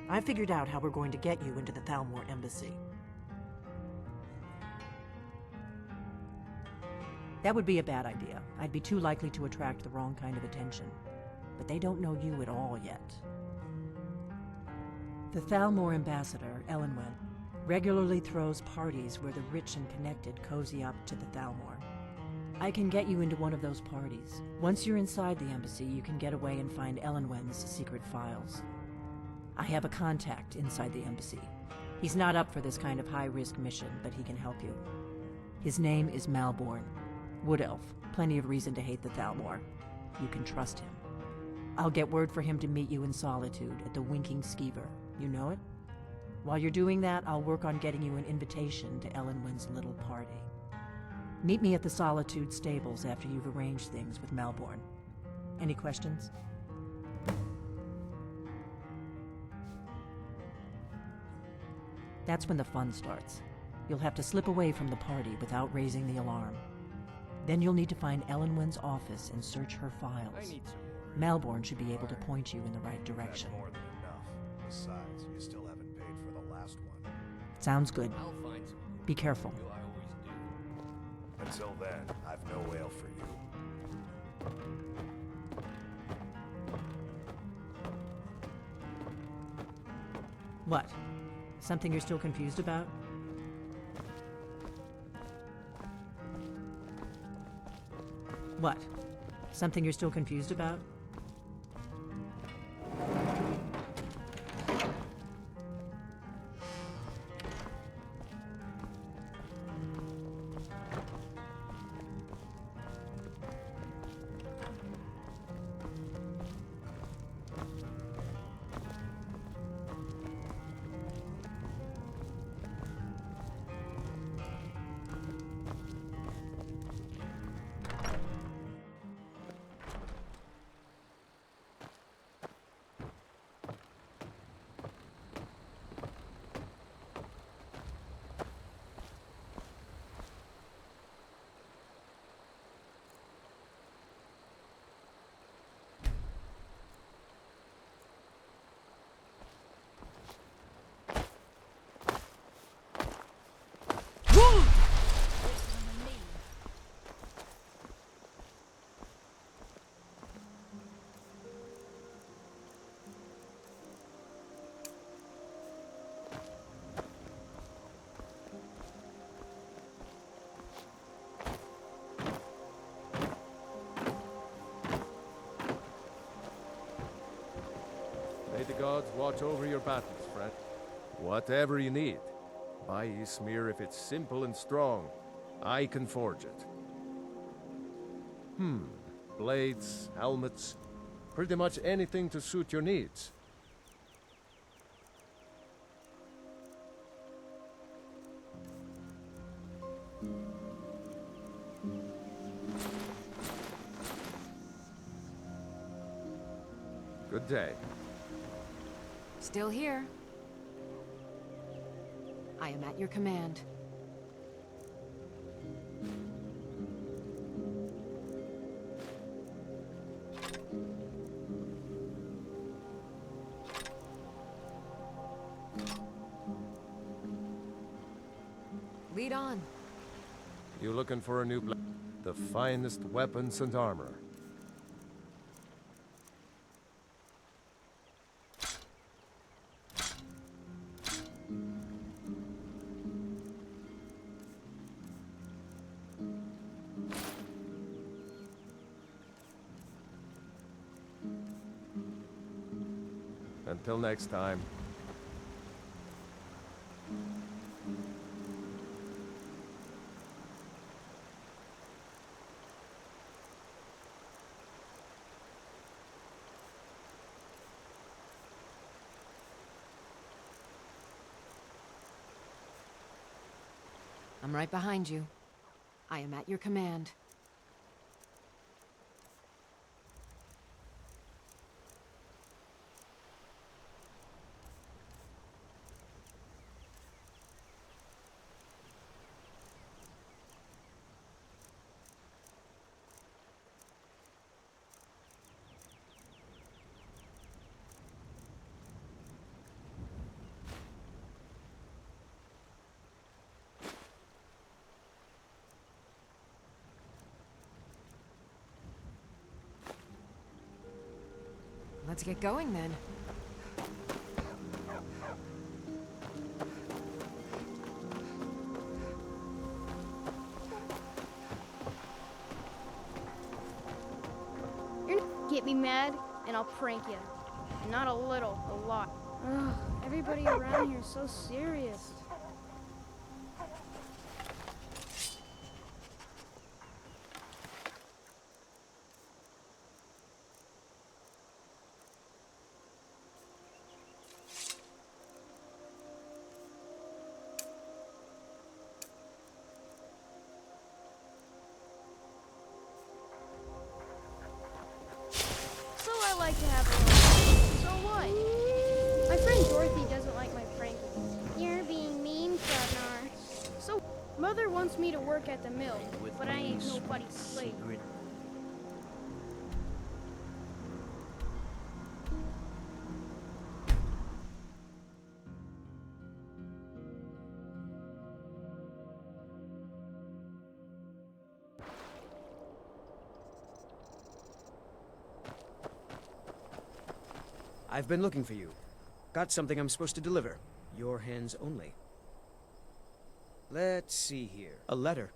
I figured out how we're going to get you into the Thalmor embassy. That would be a bad idea. I'd be too likely to attract the wrong kind of attention. But they don't know you at all yet. The Thalmor ambassador, Elenwen, regularly throws parties where the rich and connected cozy up to the Thalmor. I can get you into one of those parties. Once you're inside the embassy, you can get away and find Elenwen's secret files. I have a contact inside the embassy. He's not up for this kind of high-risk mission, but he can help you. His name is Malborn. Wood Elf. Plenty of reason to hate the Thalmor. You can trust him. I'll get word for him to meet you in Solitude at the Winking Skeever. You know it? While you're doing that, I'll work on getting you an invitation to Elenwen's little party. Meet me at the Solitude stables after you've arranged things with Malborn. Any questions? That's when the fun starts. You'll have to slip away from the party without raising the alarm. Then you'll need to find Elenwen's office and search her files. Malborn should be able to point you in the right direction. More than enough. Besides, you still haven't paid for the last one. Sounds good. I'll find some. Be careful. I always do. Until then, I've no ale for you. What? Something you're still confused about? What? Something you're still confused about? May the gods watch over your battles, friend. Whatever you need. Buy Ysmir if it's simple and strong. I can forge it. Blades, helmets, pretty much anything to suit your needs. Good day. Still here. I am at your command. Lead on. You looking for a new blade? The finest weapons and armor. Until next time. I'm right behind you. I am at your command. Let's get going then. Get me mad, and I'll prank you. Not a little, a lot. Ugh, everybody around here is so serious. So I like to have a little. So what? My friend Dorothy doesn't like my pranking. You're being mean, Gardner. So, Mother wants me to work at the mill, but I ain't nobody's slave. I've been looking for you. Got something I'm supposed to deliver. Your hands only. Let's see here. A letter.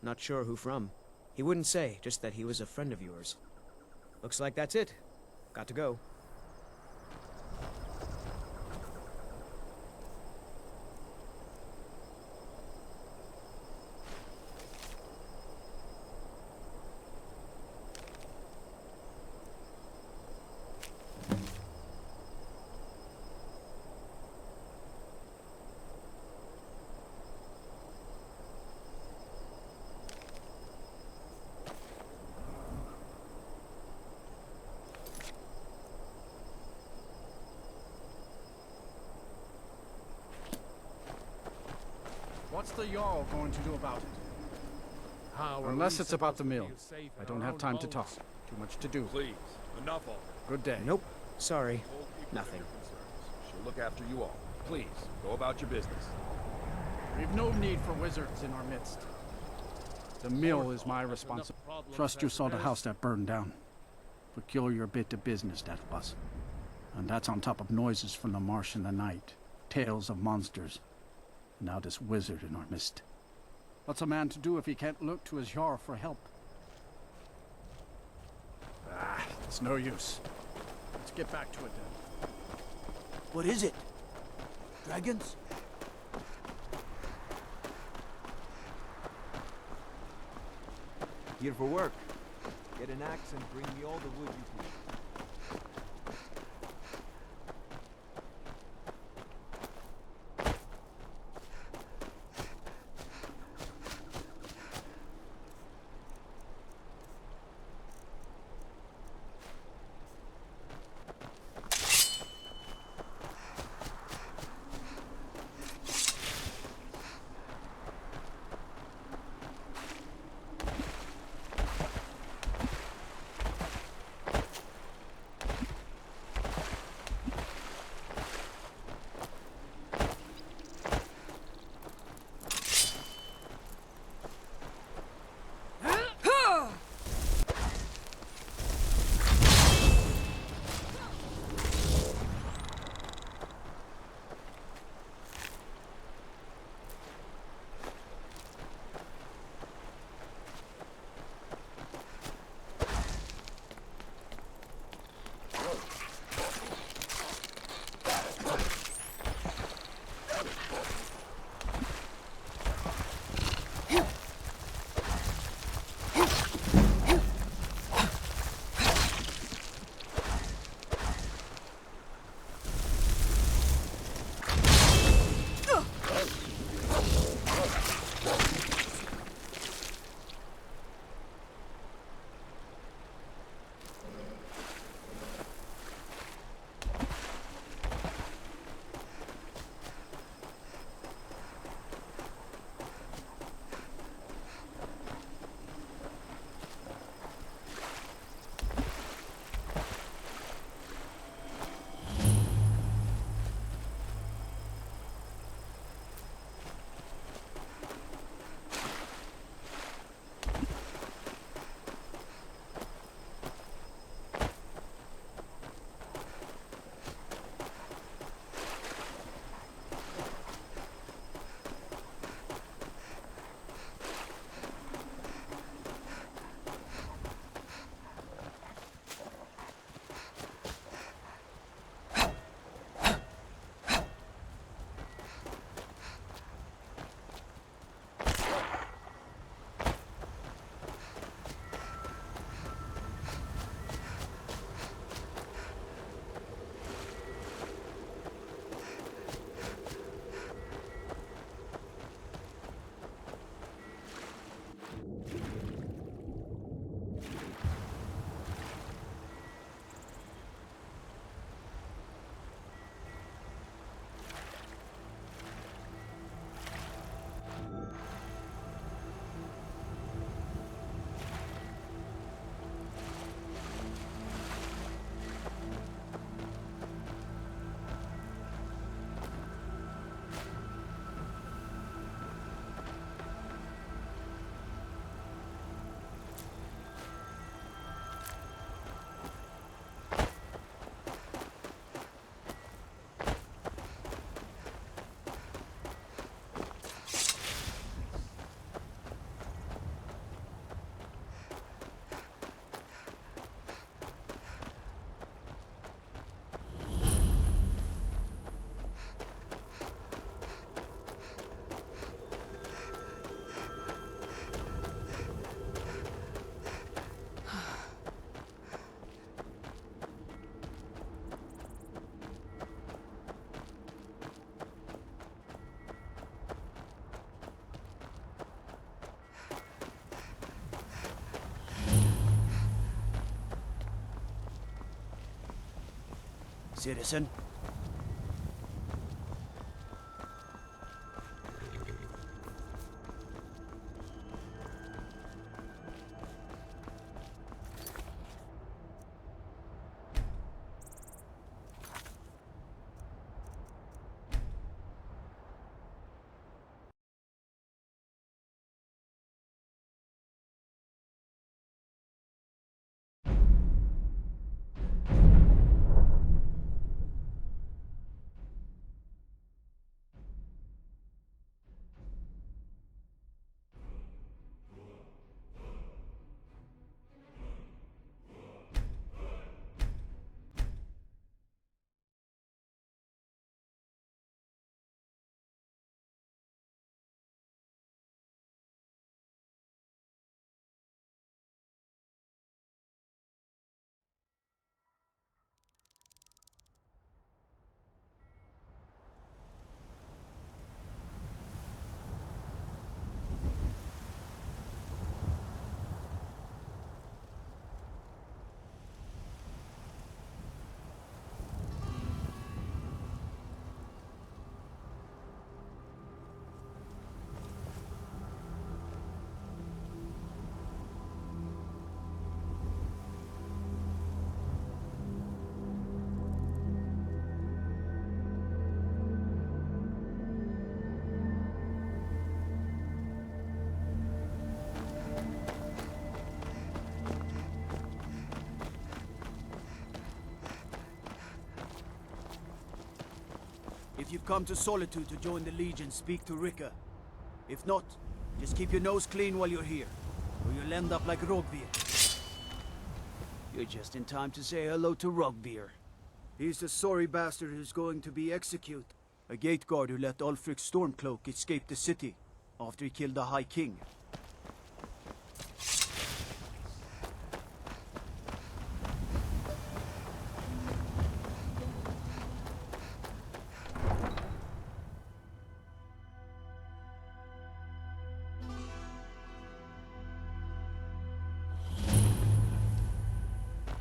Not sure who from. He wouldn't say, just that he was a friend of yours. Looks like that's it. Got to go. What's the Jarl going to do about it? How are Unless we it's about the supposed to mill. feel safe I in don't our have own time to homes? talk. Too much to do. Please, enough of it. Good day. Nope. Sorry. Hold people to Nothing. your concerns. She'll look after you all. Please, go about your business. We've no need for wizards in our midst. The mill is my responsibility. Trust you saw the house that burned down. Peculiar bit of business, that was. And that's on top of noises from the marsh in the night. Tales of monsters. And now this wizard in our midst. What's a man to do if he can't look to his Jarl for help? It's no use. Let's get back to it then. What is it? Dragons? Here for work. Get an axe and bring me all the wood you can. citizen. If you've come to Solitude to join the Legion, speak to Rika. If not, just keep your nose clean while you're here, or you'll end up like Rogvir. You're just in time to say hello to Rogvir. He's the sorry bastard who's going to be executed. A gate guard who let Ulfric Stormcloak escape the city after he killed the High King.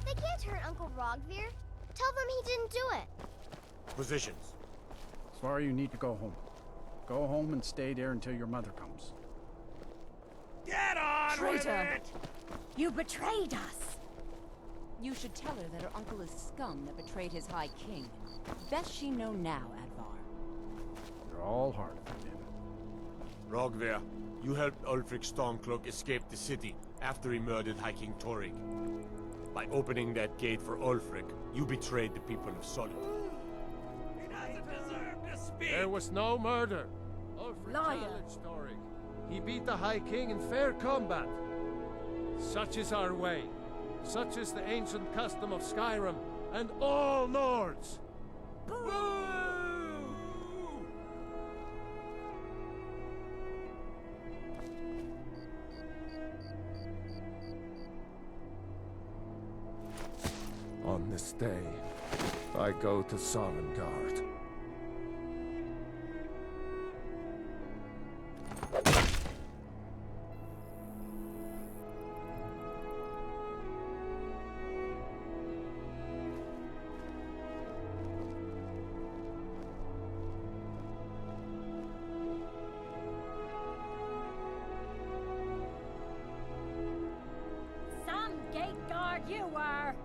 They can't hurt Uncle Rogvir. Tell them he didn't do it. Positions. Sorry, you need to go home. Go home and stay there until your mother comes. Get on with it! You betrayed us! You should tell her that her uncle is scum that betrayed his High King. Best she know now, Advar. You're all hard for him. Rogvir, you helped Ulfric Stormcloak escape the city after he murdered High King Torygg. By opening that gate for Ulfric, you betrayed the people of Solitude. He doesn't deserve to speak! There was no murder. Ulfric challenged Torygg. He beat the High King in fair combat. Such is our way. Such is the ancient custom of Skyrim and all Nords. On this day, I go to Sovngarde. Some gate guard you were!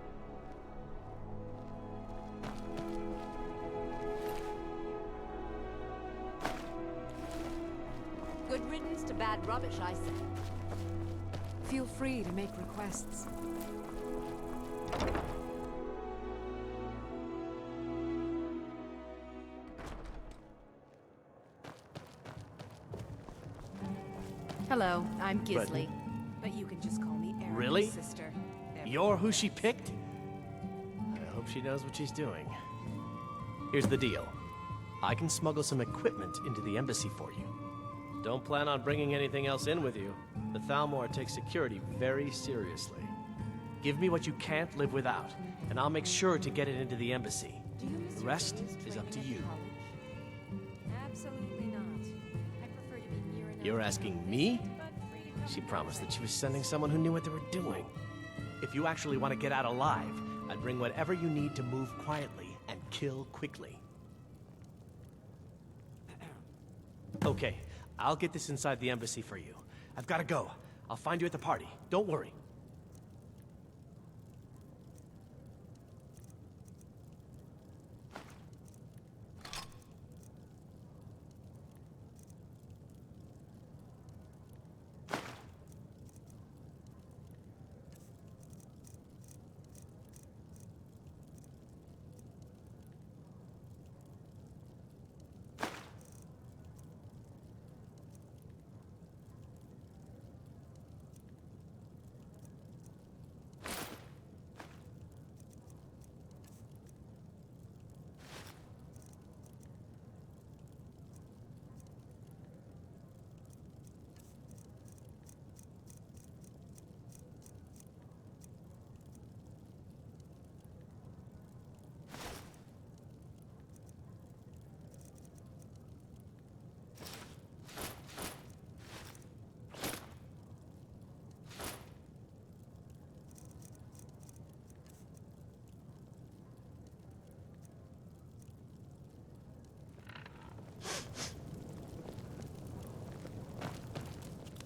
Good riddance to bad rubbish, I say. Feel free to make requests. Hello, I'm Gisli. But you can just call me Erin's Really? sister. You're who she picked? I hope she knows what she's doing. Here's the deal. I can smuggle some equipment into the embassy for you. Don't plan on bringing anything else in with you. The Thalmor takes security very seriously. Give me what you can't live without, and I'll make sure to get it into the embassy. The rest is up to you. Absolutely not. I prefer to be near enough. You're asking me? She promised that she was sending someone who knew what they were doing. If you actually want to get out alive, I'd bring whatever you need to move quietly and kill quickly. Okay, I'll get this inside the embassy for you. I've got to go. I'll find you at the party. Don't worry.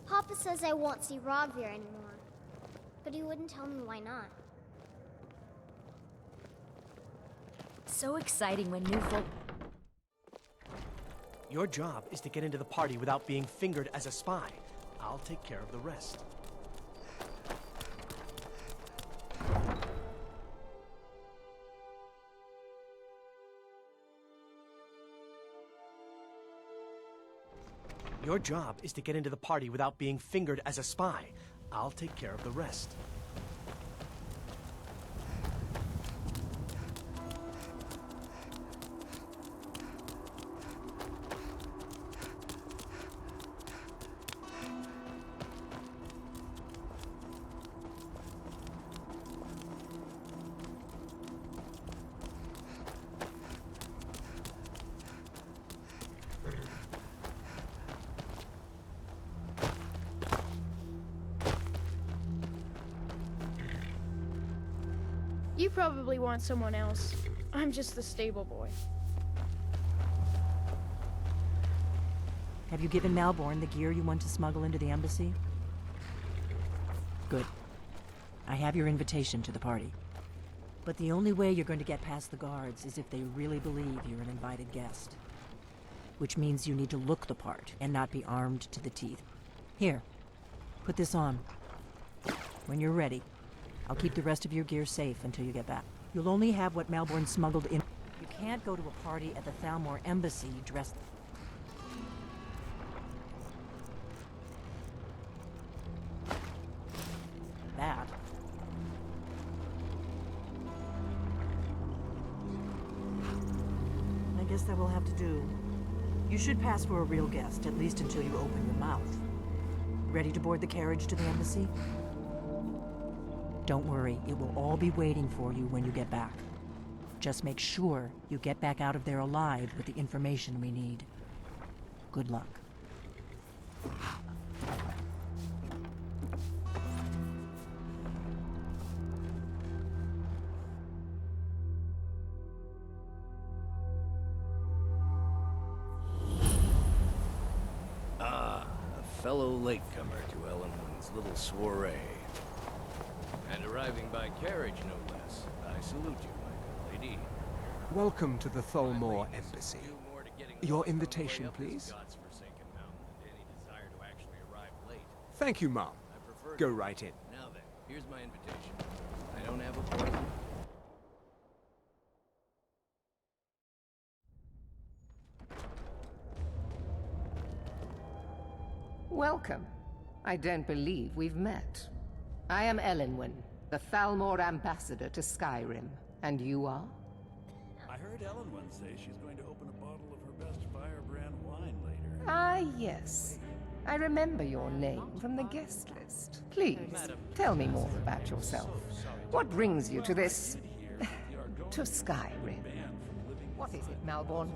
Papa says I won't see Rogvir anymore, but he wouldn't tell me why not. So exciting when new folk... Your job is to get into the party without being fingered as a spy. I'll take care of the rest. Your job is to get into the party without being fingered as a spy. I'll take care of the rest. You probably want someone else. I'm just the stable boy. Have you given Malborn the gear you want to smuggle into the embassy? Good. I have your invitation to the party. But the only way you're going to get past the guards is if they really believe you're an invited guest. Which means you need to look the part and not be armed to the teeth. Here, put this on. When you're ready, I'll keep the rest of your gear safe until you get back. You'll only have what Malborn smuggled in. You can't go to a party at the Thalmor embassy dressed... that. I guess that will have to do. You should pass for a real guest, at least until you open your mouth. Ready to board the carriage to the embassy? Don't worry, it will all be waiting for you when you get back. Just make sure you get back out of there alive with the information we need. Good luck. Ah, a fellow latecomer to Ellenwood's little soiree. And arriving by carriage, no less. I salute you, my good lady. Welcome to the Thalmor Embassy. Your invitation, please. Thank you, Mom. Go right in. Now then, here's my invitation. I don't have a appointment. Welcome. I don't believe we've met. I am Elenwen, the Thalmor ambassador to Skyrim. And you are? I heard Elenwen say she's going to open a bottle of her best firebrand wine later. Ah, yes. I remember your name from the guest list. Please, tell me more about yourself. What brings you to this... to Skyrim? What is it, Malborn?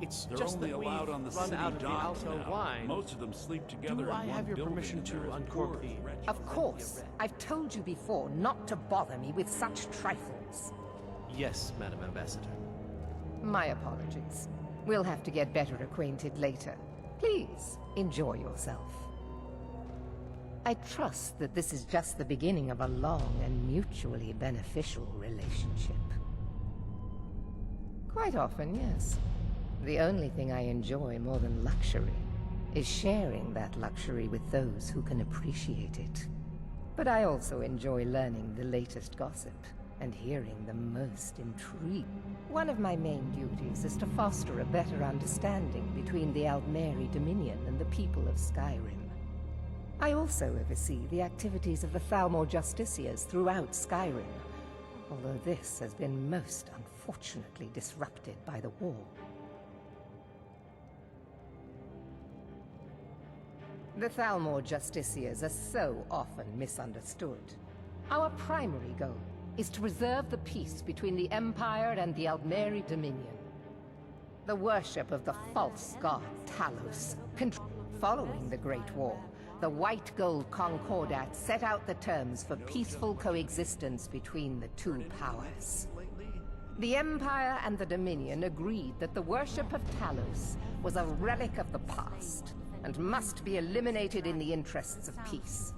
It's They're just only that allowed we on the run city out of the dock Alto now. wine. Most of them sleep together Do I in have one your building, permission and to they're as uncork poor as the... wretches. Of course. I've told you before not to bother me with such trifles. Yes, Madam Ambassador. My apologies. We'll have to get better acquainted later. Please, enjoy yourself. I trust that this is just the beginning of a long and mutually beneficial relationship. Quite often, yes. The only thing I enjoy more than luxury is sharing that luxury with those who can appreciate it. But I also enjoy learning the latest gossip and hearing the most intriguing. One of my main duties is to foster a better understanding between the Aldmeri Dominion and the people of Skyrim. I also oversee the activities of the Thalmor Justiciars throughout Skyrim, although this has been most unfortunately disrupted by the war. The Thalmor Justiciars are so often misunderstood. Our primary goal is to preserve the peace between the Empire and the Aldmeri Dominion. The worship of the false god Talos. Following the Great War, the White Gold Concordat set out the terms for peaceful coexistence between the two powers. The Empire and the Dominion agreed that the worship of Talos was a relic of the past and must be eliminated in the interests of peace.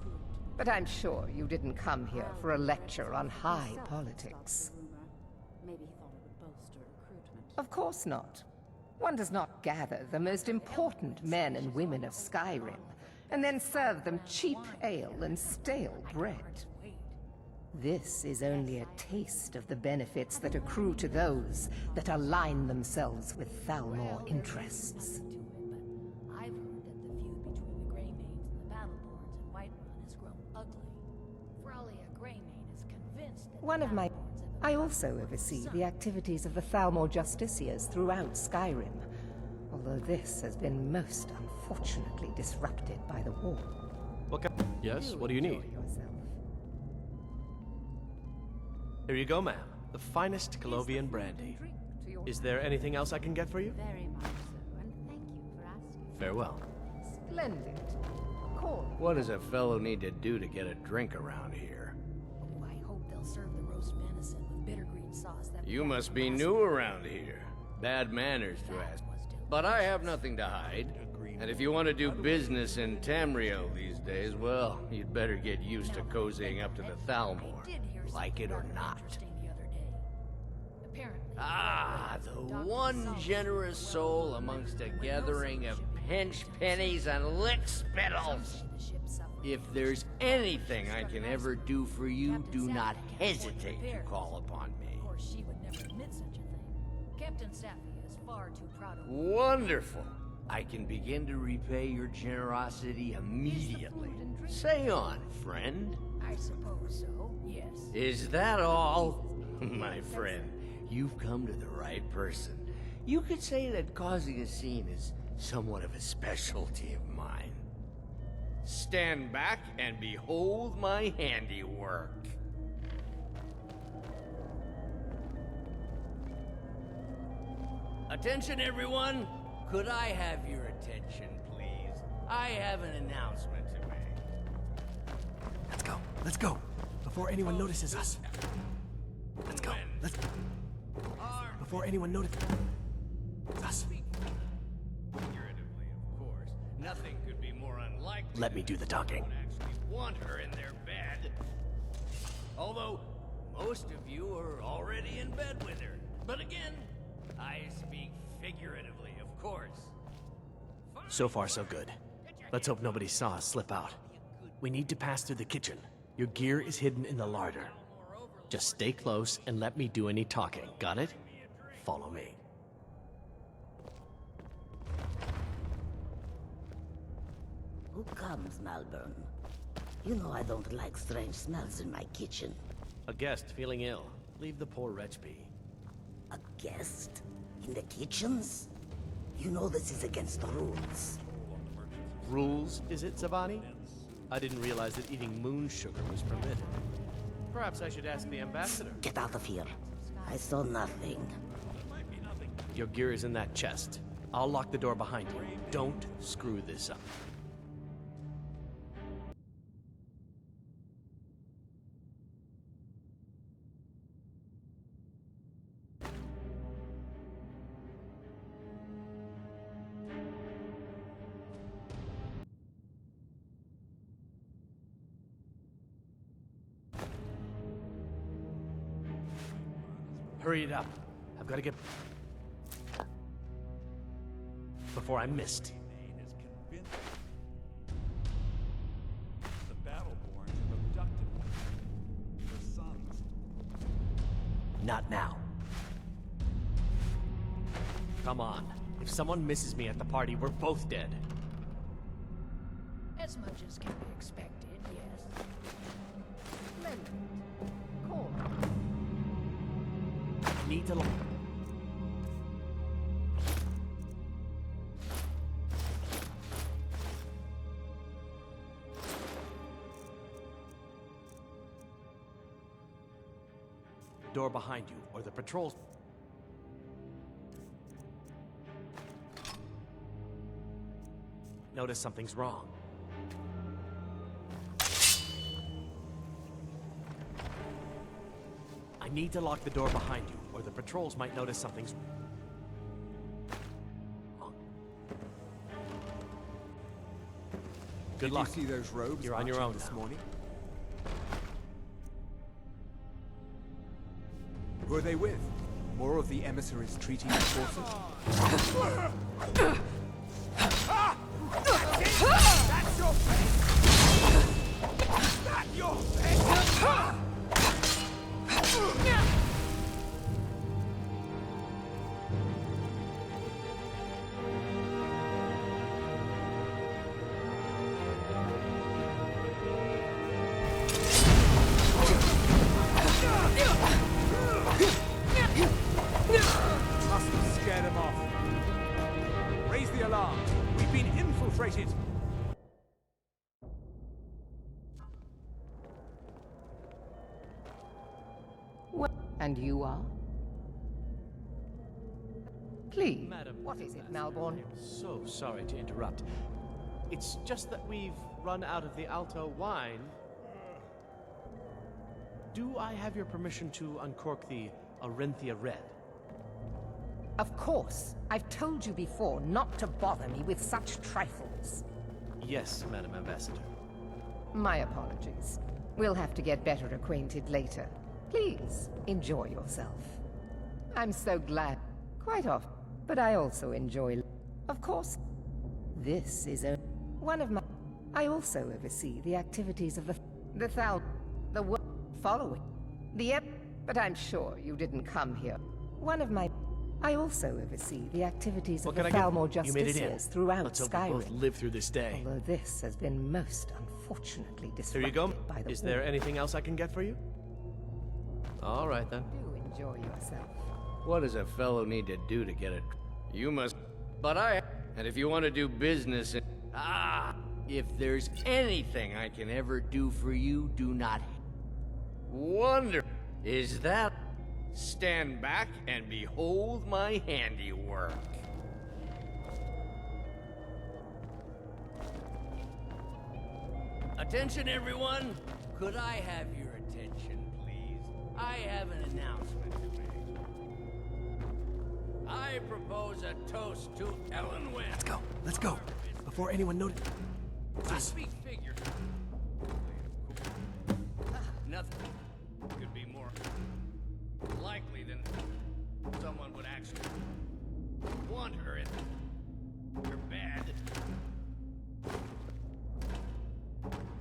But I'm sure you didn't come here for a lecture on high politics. Of course not. One does not gather the most important men and women of Skyrim and then serve them cheap ale and stale bread. This is only a taste of the benefits that accrue to those that align themselves with Thalmor interests. I also oversee the activities of the Thalmor Justiciars throughout Skyrim, although this has been most unfortunately disrupted by the war. Yes, what do you need? Here you go, ma'am. The finest Colovian brandy. Is there anything else I can get for you? Very much so, and thank you for asking. Farewell. Splendid. Call. What does a fellow need to do to get a drink around here? Oh, I hope they'll serve the roast venison with bittergreen sauce. You must be new around here. Bad manners to ask. But I have nothing to hide. And if you want to do business in Tamriel these days, well, you'd better get used to cozying up to the Thalmor. Like it or not. Ah, the one generous soul amongst a gathering of pinch pennies and lick spittles. If there's anything I can ever do for you, do not hesitate to call upon me. Of course, she would never admit such a thing. Captain Safi is far too proud of Wonderful. I can begin to repay your generosity immediately. Say on, friend. I suppose so, yes. Is that all? My friend, you've come to the right person. You could say that causing a scene is somewhat of a specialty of mine. Stand back and behold my handiwork. Attention, everyone! Could I have your attention, please? I have an announcement to make. Let's go, before anyone notices us. Let's go, before anyone notices us. Figuratively, of course. Nothing could be more unlikely. Let me do the talking. Actually want her in their bed. Although, most of you are already in bed with her. But again, I speak figuratively, of course. So far, so good. Let's hope nobody saw us slip out. We need to pass through the kitchen. Your gear is hidden in the larder. Just stay close and let me do any talking. Got it? Follow me. Who comes, Malvern? You know I don't like strange smells in my kitchen. A guest feeling ill. Leave the poor wretch be. A guest? In the kitchens? You know this is against the rules. Rules, is it, Zavani? I didn't realize that eating moon sugar was permitted. Perhaps I should ask the ambassador. Get out of here. I saw nothing. Your gear is in that chest. I'll lock the door behind you. Don't screw this up. Hurry it up. I've got to get... before I'm missed. Is convinced the Battleborn have abducted the sons. Not now. Come on. If someone misses me at the party, we're both dead. As much as can be expected, yes. Splendid. Call. Need to... door behind you, or the patrols... notice something's wrong. I need to lock the door behind you, or the patrols might notice something's wrong. Good luck. Did you see those robes You're on your own this now. morning? Who are they with? More of the emissaries treating the forces? That's your face! That's your face! Must have scared them off. Raise the alarm. We've been infiltrated. And you are? Please. Madam, What is it, Malborn? I'm so sorry to interrupt. It's just that we've run out of the Alto wine. Do I have your permission to uncork the Arinthia Red? Of course. I've told you before not to bother me with such trifles. Yes, Madam Ambassador. My apologies. We'll have to get better acquainted later. Please, enjoy yourself. I'm so glad. Quite often. But I also enjoy... Of course. This is one of my... I also oversee the activities of the Thal... The work following. But I'm sure you didn't come here. One of my... I also oversee the activities of the Thalmor You made it in. Justiciars throughout Let's hope Skyrim. we both live through this day. Although this has been most unfortunately Here disrupted you go. by the Is there war. anything else I can get for you? All right, then. Do enjoy yourself. What does a fellow need to do to get it? You must... But I... And if you want to do business... If there's anything I can ever do for you, do not... Wonder... Is that... Stand back and behold my handiwork. Attention, everyone! Could I have your attention, please? I have an announcement to make. I propose a toast to Ellen Wynn. Let's go. Let's go. Before anyone notices. I speak figuratively. Nothing could be more likely than someone would actually want her in her bed.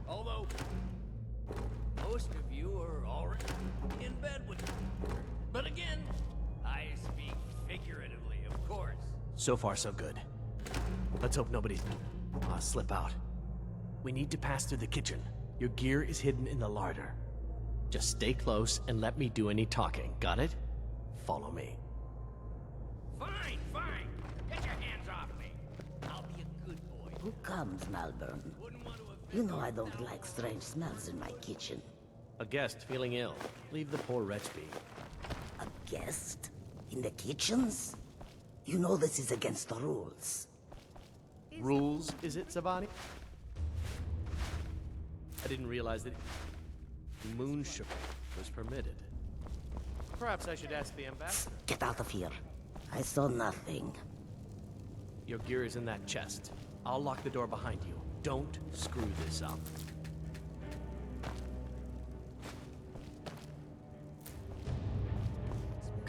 Although most of you are already in bed with her. But again, I speak figuratively, of course. So far, so good. Let's hope nobody slip out. We need to pass through the kitchen. Your gear is hidden in the larder. Just stay close and let me do any talking. Got it? Follow me. Fine, fine. Get your hands off me. I'll be a good boy. Who comes, Malburn? You know I don't like strange smells in my kitchen. A guest feeling ill. Leave the poor wretch be. A guest? In the kitchens? You know this is against the rules. Rules, is it, Savani? I didn't realize that moon sugar was permitted. Perhaps I should ask the ambassador. Get out of here. I saw nothing. Your gear is in that chest. I'll lock the door behind you. Don't screw this up.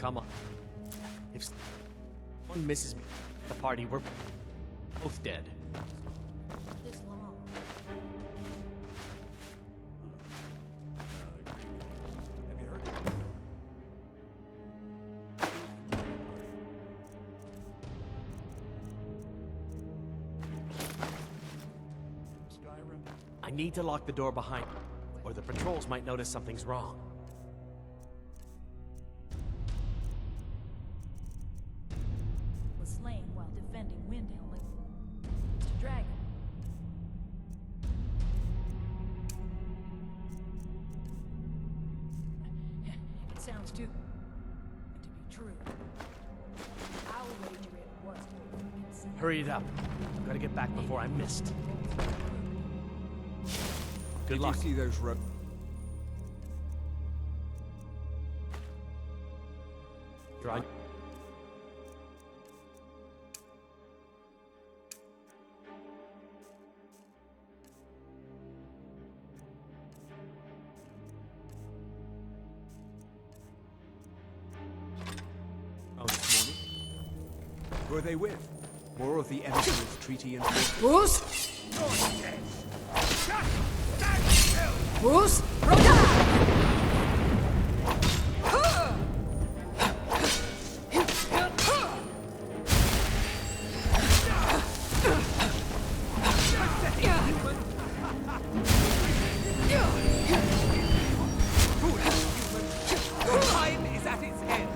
come on. If someone misses me at the party, we're both dead. This long. Have you heard? Skyrim? I need to lock the door behind me, or the patrols might notice something's wrong. Was slain while defending Windhelm against a dragon. It sounds too good to be true. I'll wager it was consent. Hurry it up. I've got to get back before I'm missed. Good luck. Did you see those You're on. Oh, this morning? Who are they with? More of the Emperor's treaty and... Bruce? Bruce? Time is at its end.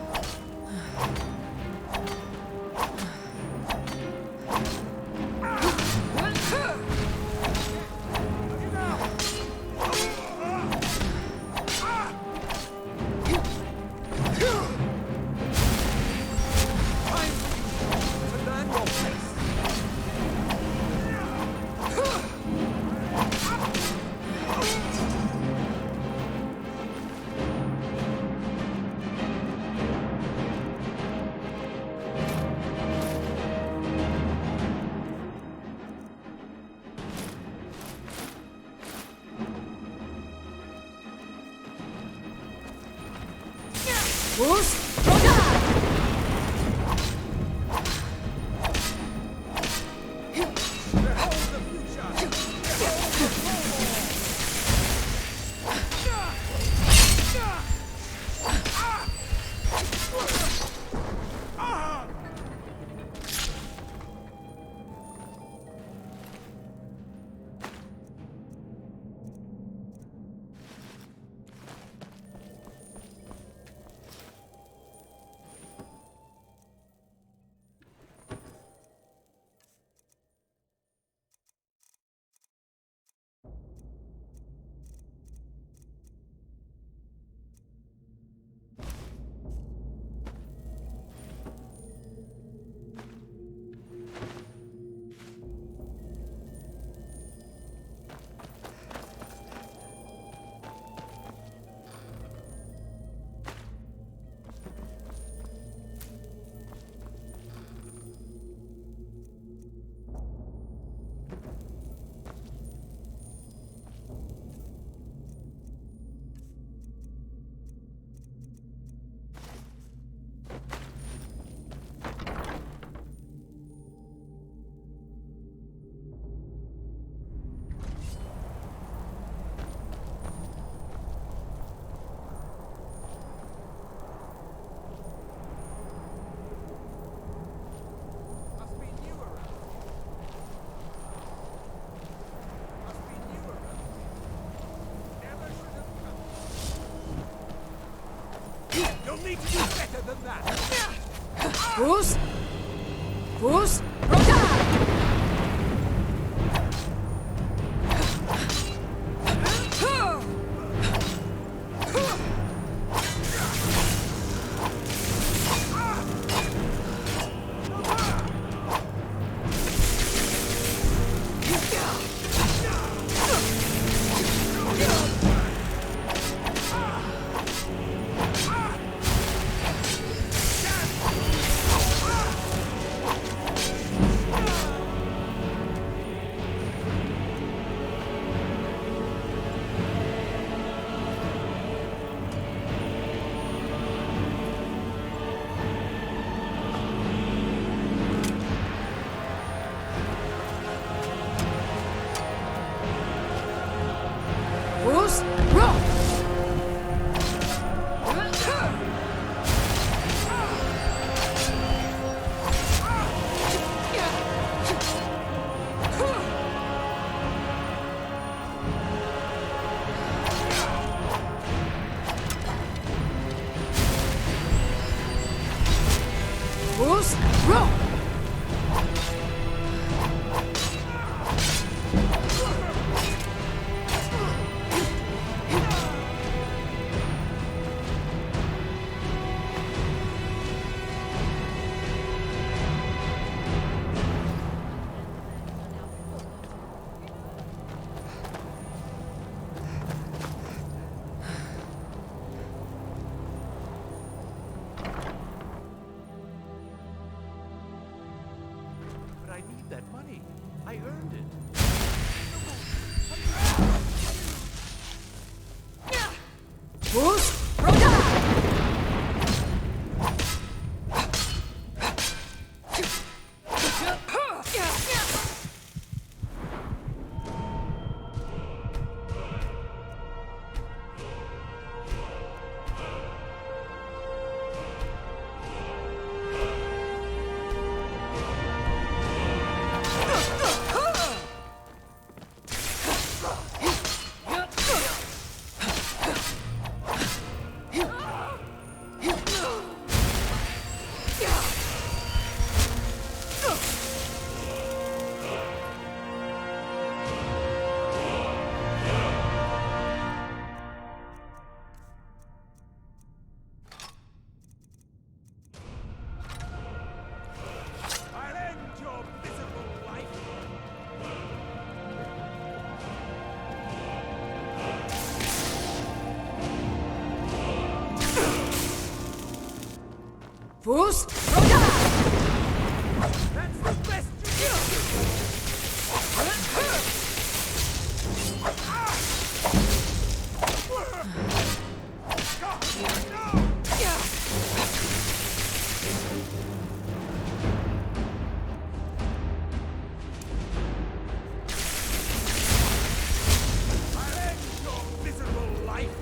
Bruce? You'll need to do better than that. Bruce? Bruce? I need that money. I earned it. Fools! That's the best you I'll end your miserable life!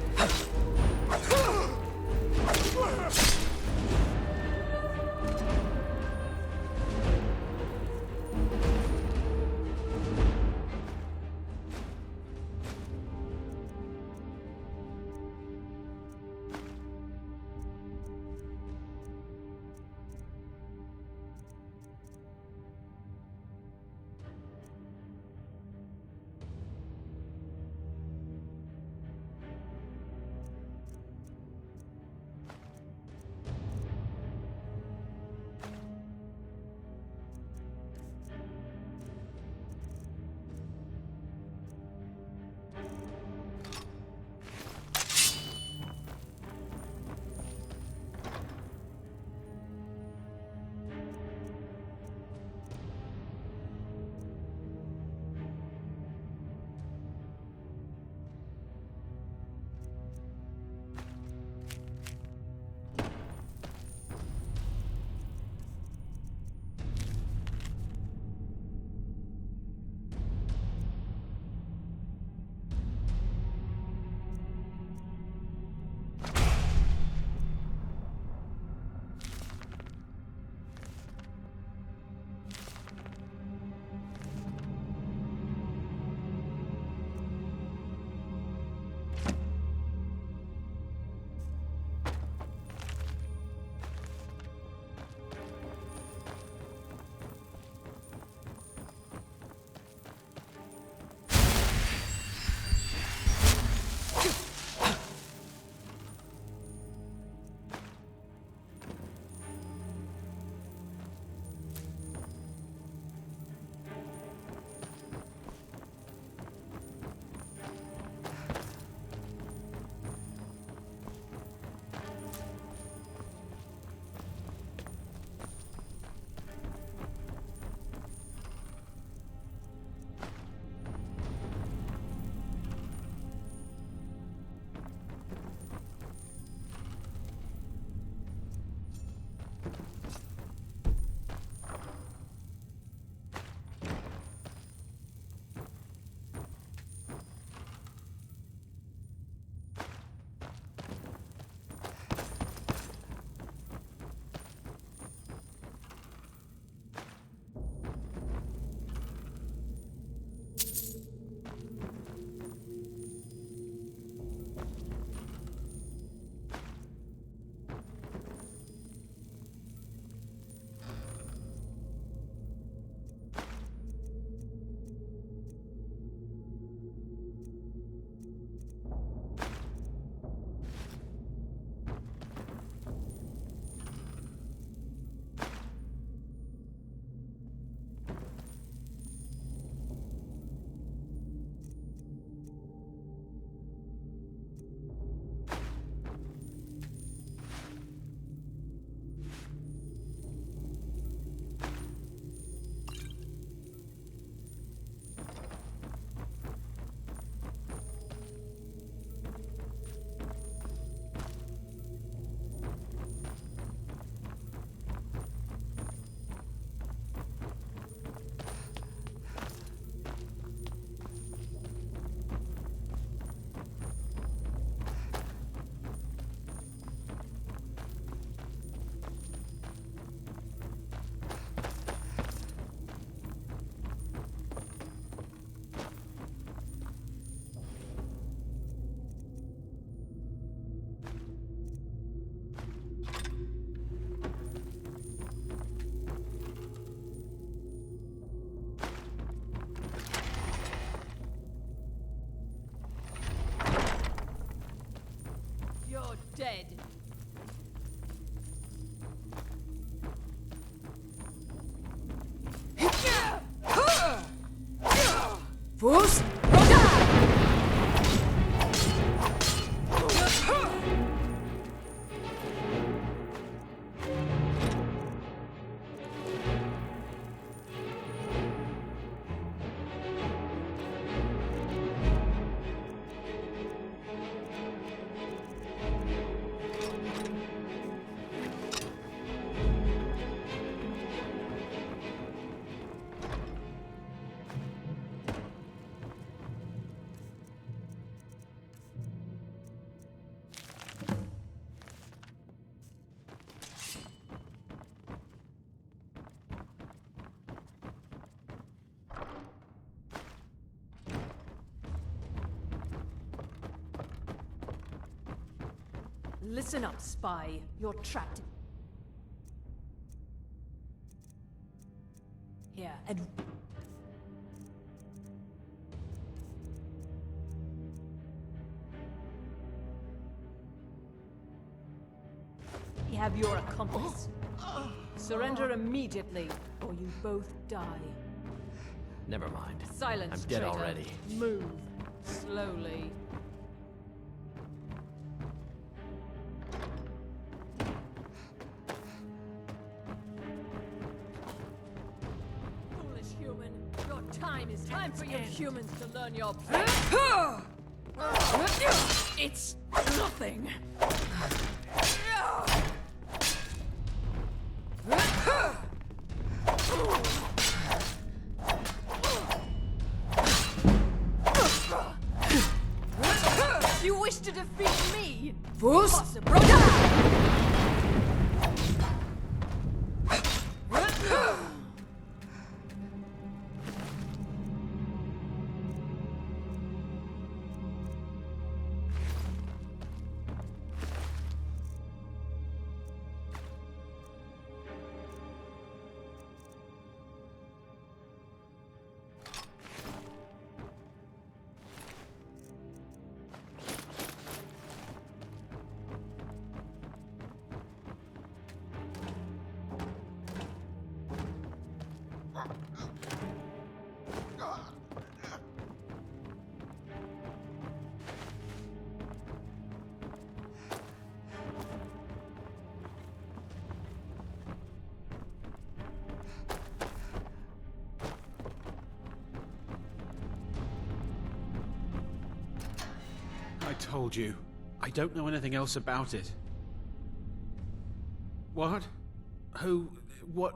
Fus! Listen up, spy. You're trapped. Here, and... We have your accomplice. Surrender immediately, or you both die. Never mind. Silence, I'm dead traitor. already. Move. Slowly. Foolish human. Your time is time for you humans to learn your place. It's nothing. You wish to defeat me? Fus? Impossible. I told you. I don't know anything else about it. What? Who? What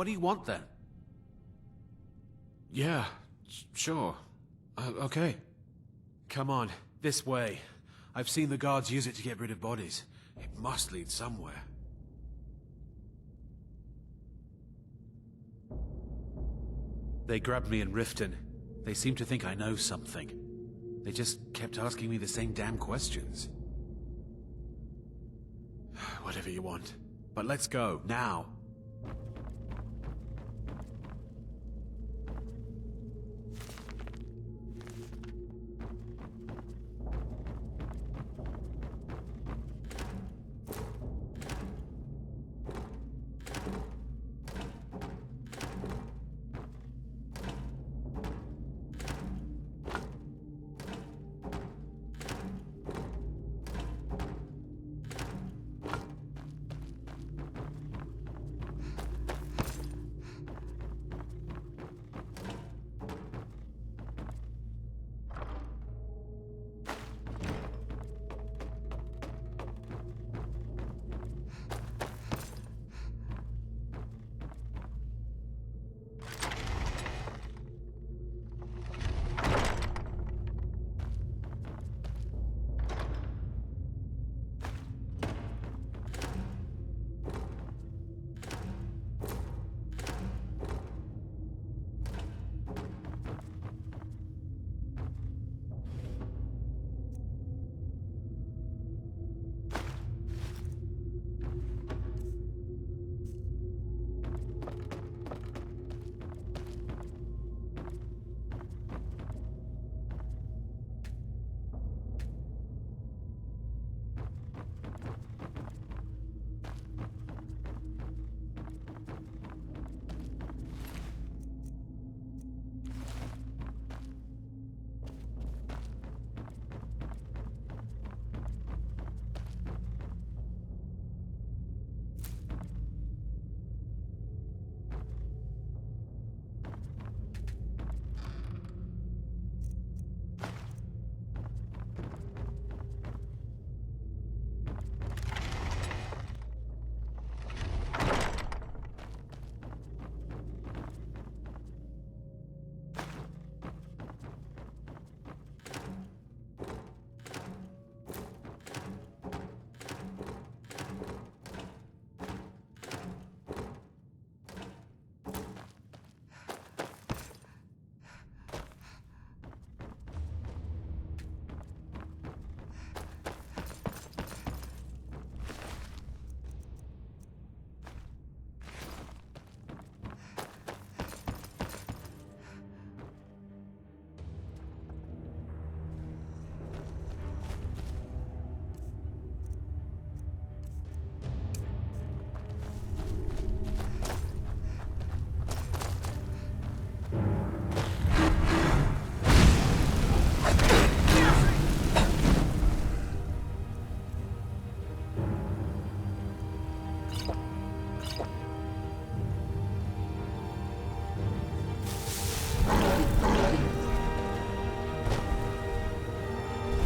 do you want then? Yeah, sure. Okay. Come on, this way. I've seen the guards use it to get rid of bodies. It must lead somewhere. They grabbed me in Riften. They seem to think I know something. They just kept asking me the same damn questions. Whatever you want. But let's go, now.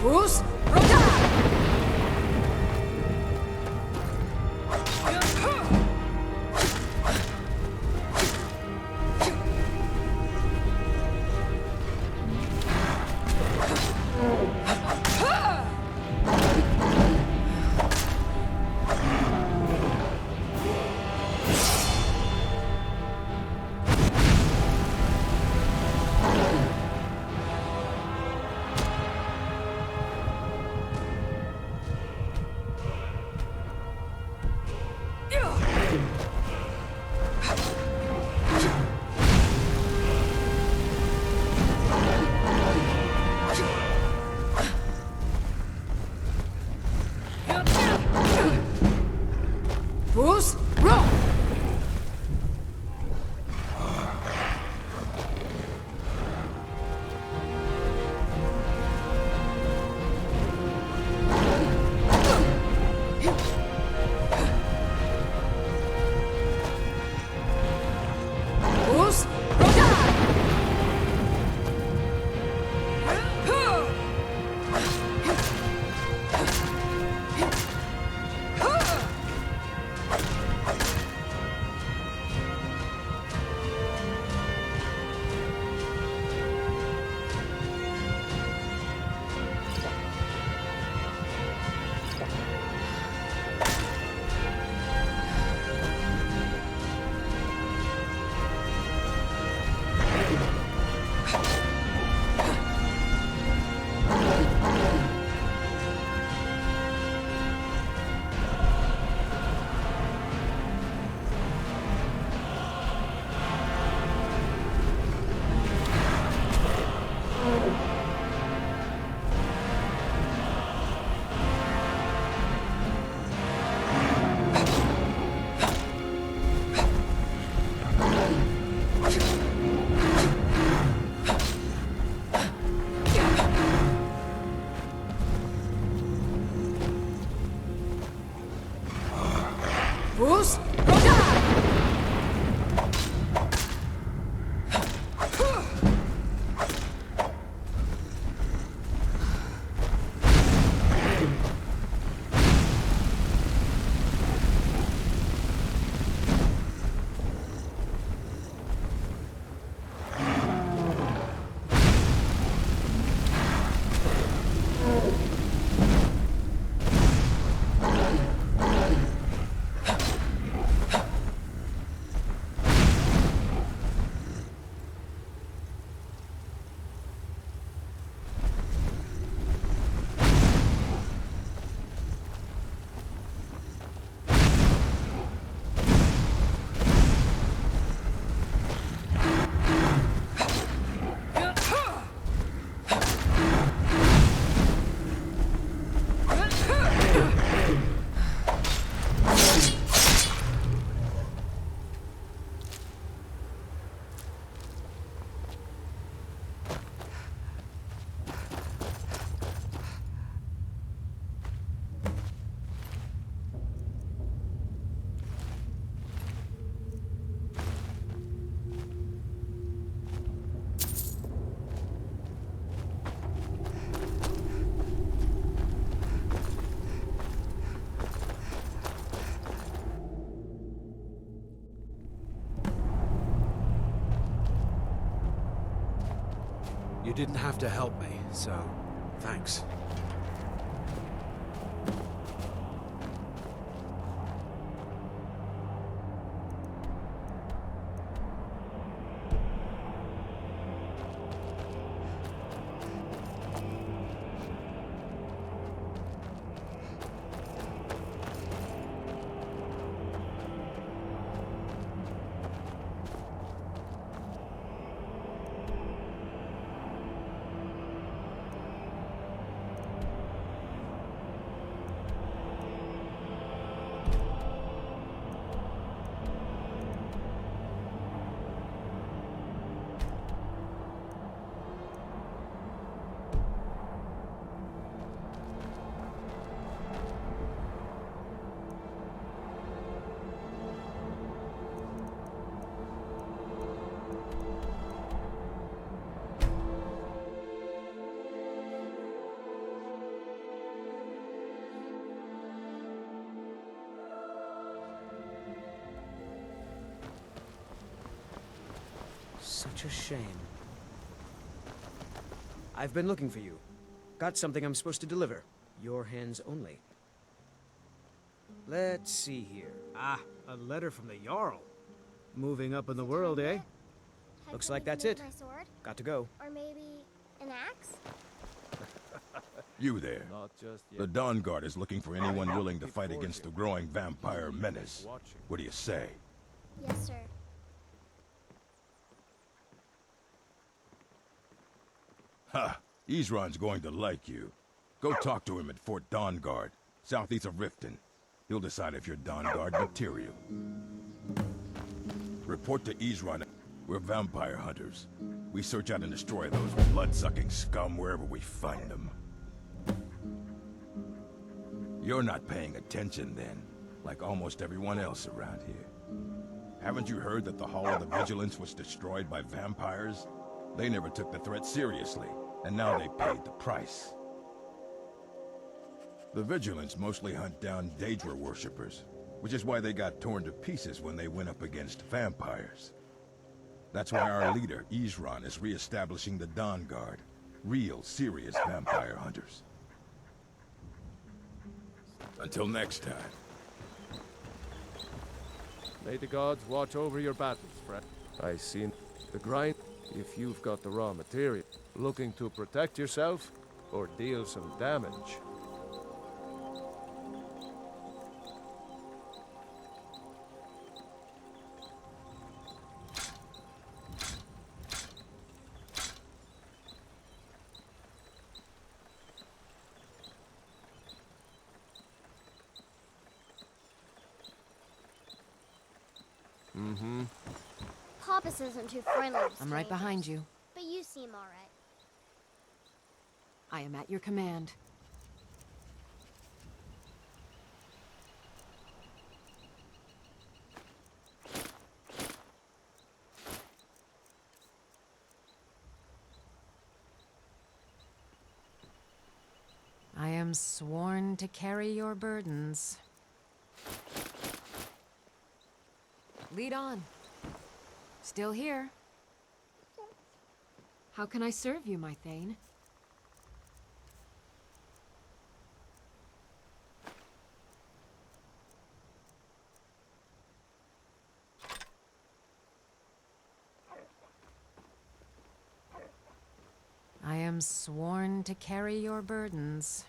Bruce, Roda! Bruce, roll! Bruce, Roda! Bruce, Roda! You didn't have to help me, so thanks. Such a shame. I've been looking for you. Got something I'm supposed to deliver. Your hands only. Let's see here. Ah, a letter from the Jarl. Moving up in the world, eh? Looks like that's it. My sword? Got to go. Or maybe an axe? You there. Not just yet. The Dawn Guard is looking for anyone willing to fight against the growing vampire menace. What do you say? Yes, sir. Ha! Isran's going to like you. Go talk to him at Fort Dawn Guard, southeast of Riften. He'll decide if you're Dawn Guard material. Report to Isran. We're vampire hunters. We search out and destroy those blood-sucking scum wherever we find them. You're not paying attention then, like almost everyone else around here. Haven't you heard that the Hall of the Vigilance was destroyed by vampires? They never took the threat seriously, and now they paid the price. The Vigilance mostly hunt down Daedra worshippers, which is why they got torn to pieces when they went up against vampires. That's why our leader, Isran, is re-establishing the Dawn Guard. Real, serious vampire hunters. Until next time. May the gods watch over your battles, friend. I seen the grind. If you've got the raw material, looking to protect yourself or deal some damage. Papas isn't too friendly with I'm right strangers, behind you. But you seem alright. I am at your command. I am sworn to carry your burdens. Lead on. Still here. How can I serve you, my Thane? I am sworn to carry your burdens.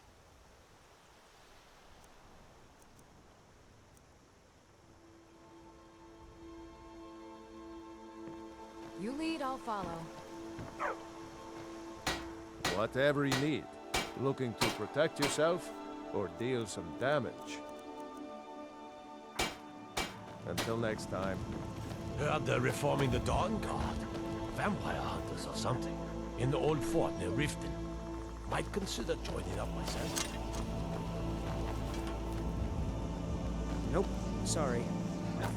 You lead, I'll follow. Whatever you need. Looking to protect yourself or deal some damage. Until next time. Heard they're reforming the Dawn Guard. Vampire hunters or something. In the old fort near Riften. Might consider joining up myself. Nope. Sorry. Nothing.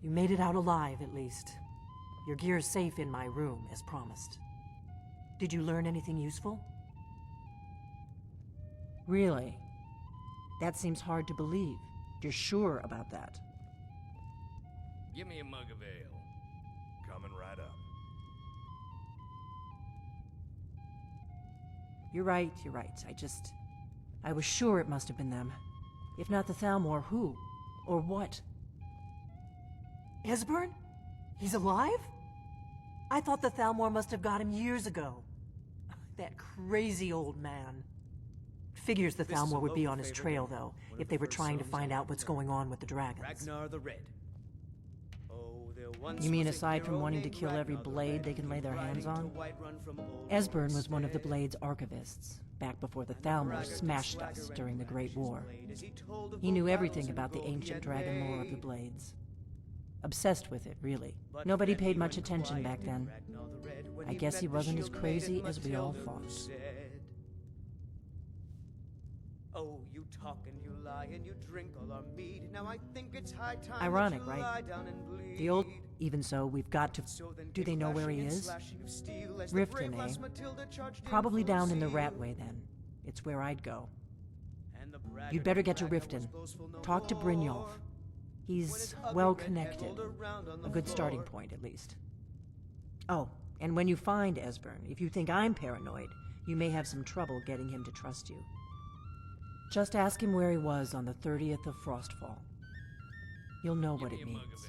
You made it out alive, at least. Your gear's safe in my room, as promised. Did you learn anything useful? Really? That seems hard to believe. You're sure about that? Give me a mug of ale. Coming right up. You're right, you're right. I was sure it must have been them. If not the Thalmor, who? Or what? ESBERN? He's alive? I thought the Thalmor must have got him years ago. That crazy old man. Figures the Thalmor would be on his trail, though, if they were trying to find out what's going on with the dragons. Ragnar the Red. Oh, there once You mean was a aside from hero wanting to named kill every Ragnar the blade Red, they can lay their hands riding on? to Whiterun from old ESBERN was one of the Homestead. Blade's archivists, back before the Thalmor smashed us during the Great War. As he told of He knew the everything vows and about the gold he ancient had dragon lore of the made. Blades. Obsessed with it, really. But Nobody then paid he much went attention quiet, back did then. Ragnar the Red, when I guess met he the wasn't as shield crazy maiden as we all Matilda, who thought. said, "Oh, you talk and you lie and you drink all our mead. Now I think it's high time Ironic, that you right? lie down and bleed. The old... Even so, we've got to... Do they know where he is? Riften, eh? Probably down in the Ratway, then. It's where I'd go. You'd better get to Riften. Talk to Brynjolf. He's well-connected. A good starting point, at least. Oh, and when you find ESBERN, if you think I'm paranoid, you may have some trouble getting him to trust you. Just ask him where he was on the 30th of Frostfall. You'll know what it means.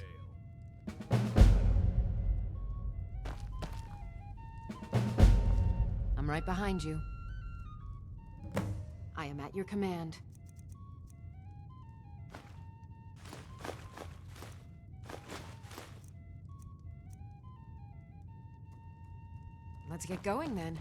I'm right behind you. I am at your command. Let's get going then.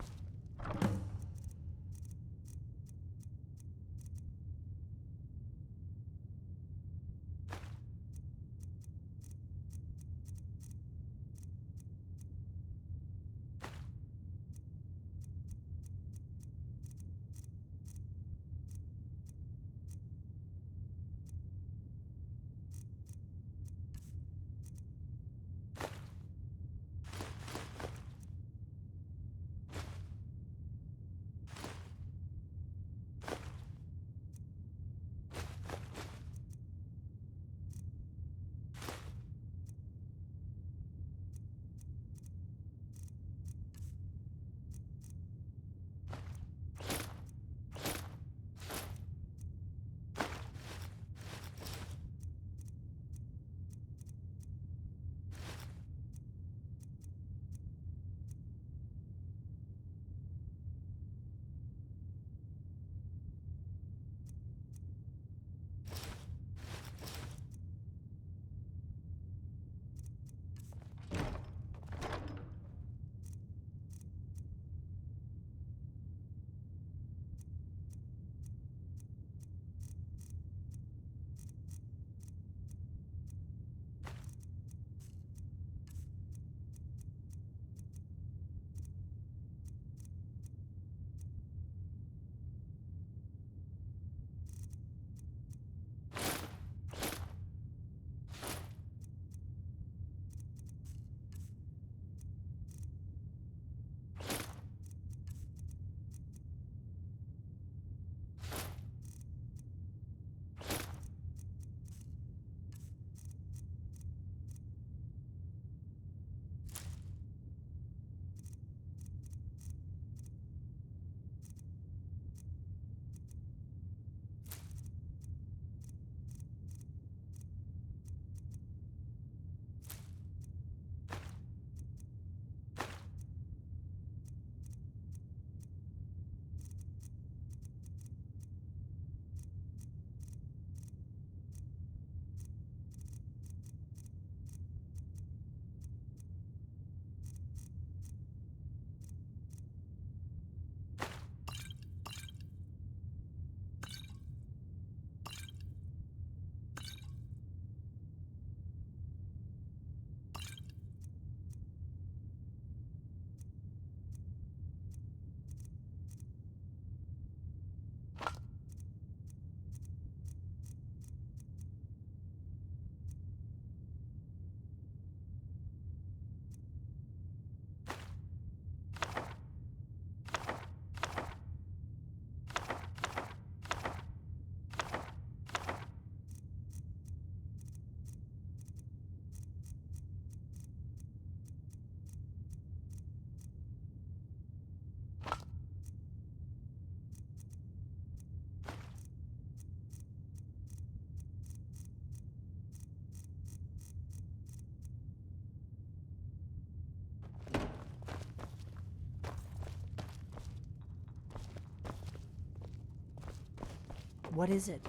What is it?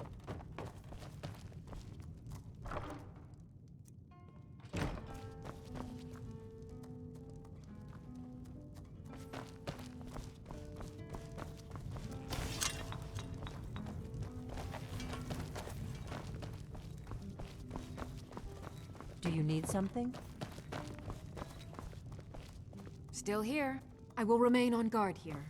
Do you need something? Still here. I will remain on guard here.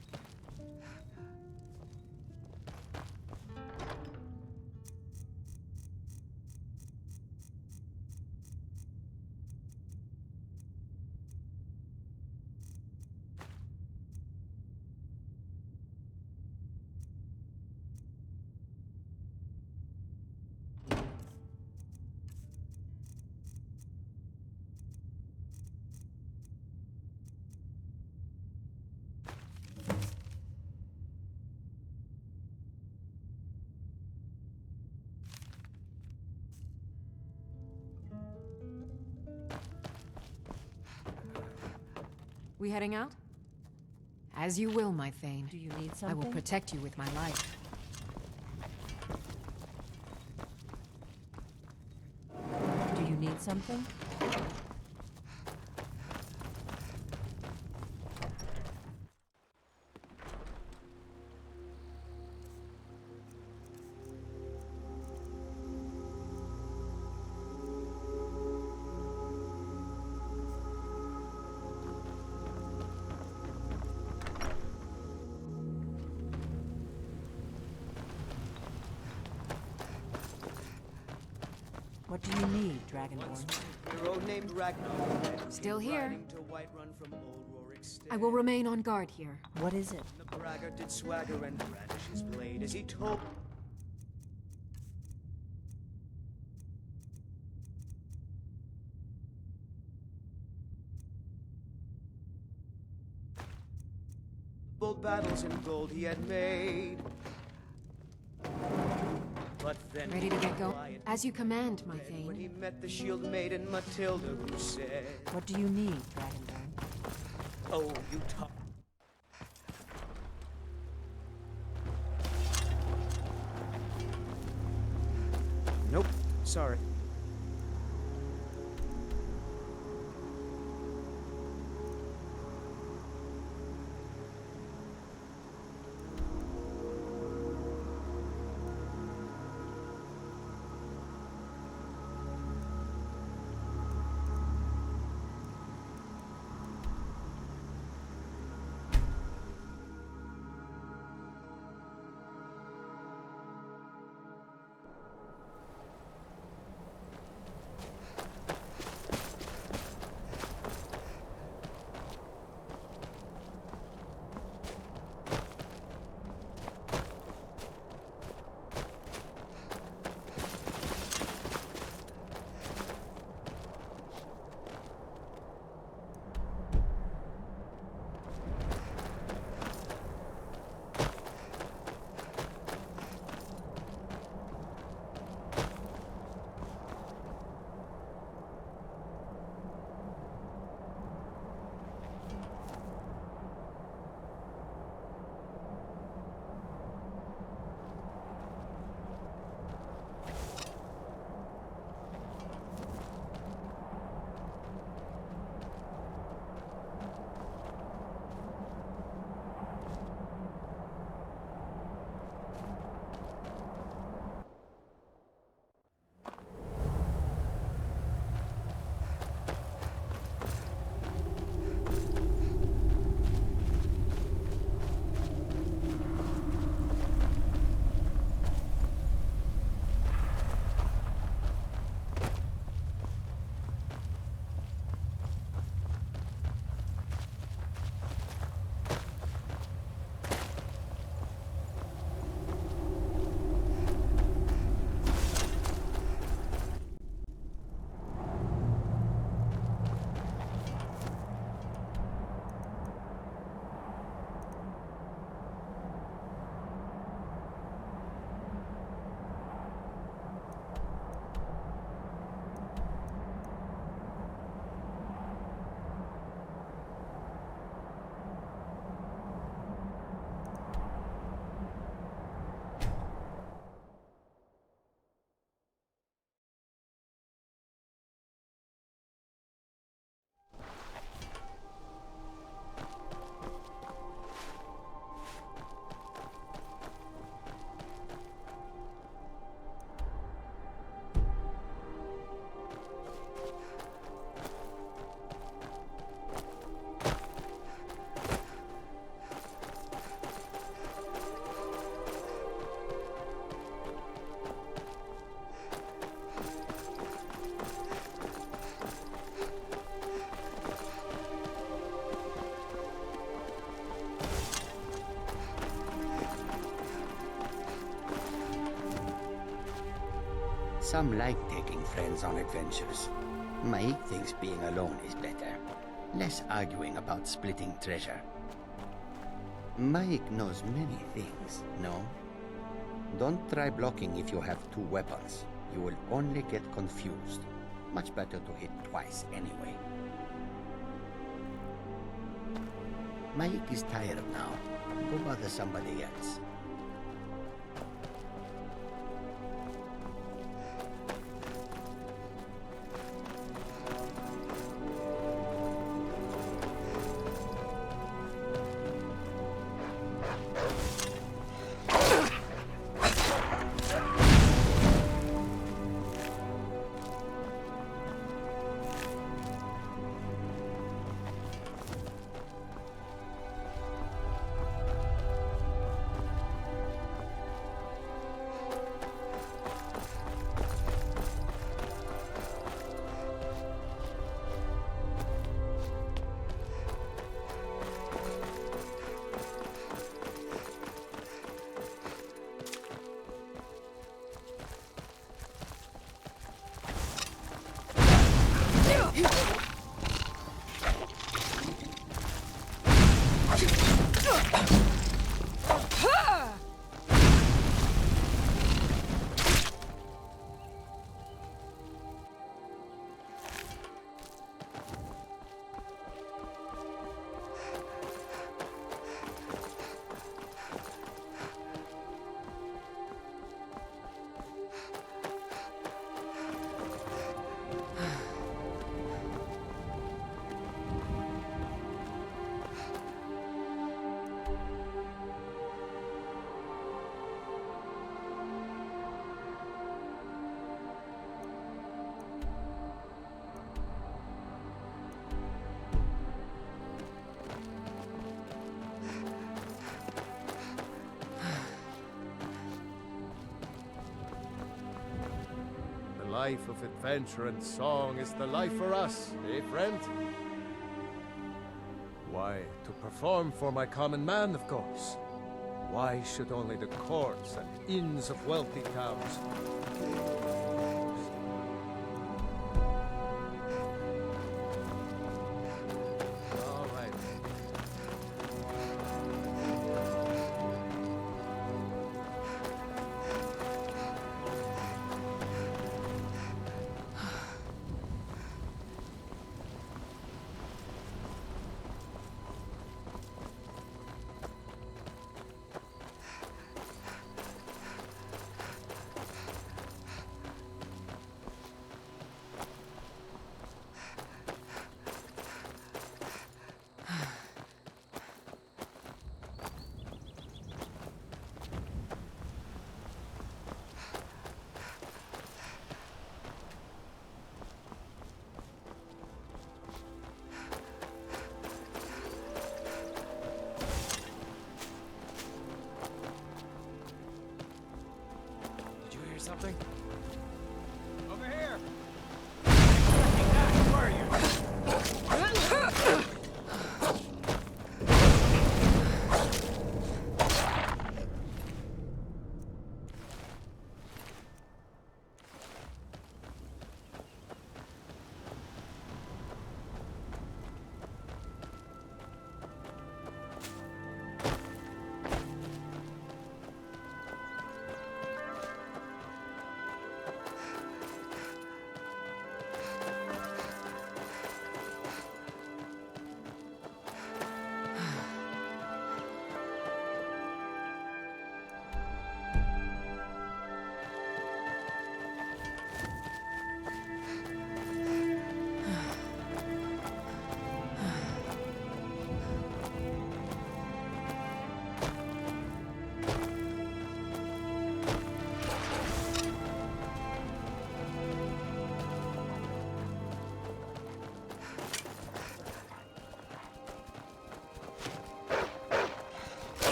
We heading out? As you will, my Thane. Do you need something? I will protect you with my life. Do you need something? What do you need, Dragonborn? Hero named Ragnar. Still here. Riding to Whiterun from Old Rorick Stead. I will remain on guard here. What is it? The braggart did swagger and brandish his blade as he told. Bold battles in gold he had made. But then Ready to get going? As you command, my Thane. when he met the shield maiden Matilda, who said, What do you need, Dragonborn? "Oh, you talk." Nope, sorry. Some like taking friends on adventures. Mike thinks being alone is better. Less arguing about splitting treasure. Mike knows many things, no? Don't try blocking if you have two weapons. You will only get confused. Much better to hit twice anyway. Mike is tired now. Go bother somebody else. The life of adventure and song is the life for us, eh, friend? Why, to perform for my common man, of course. Why should only the courts and inns of wealthy towns? All right.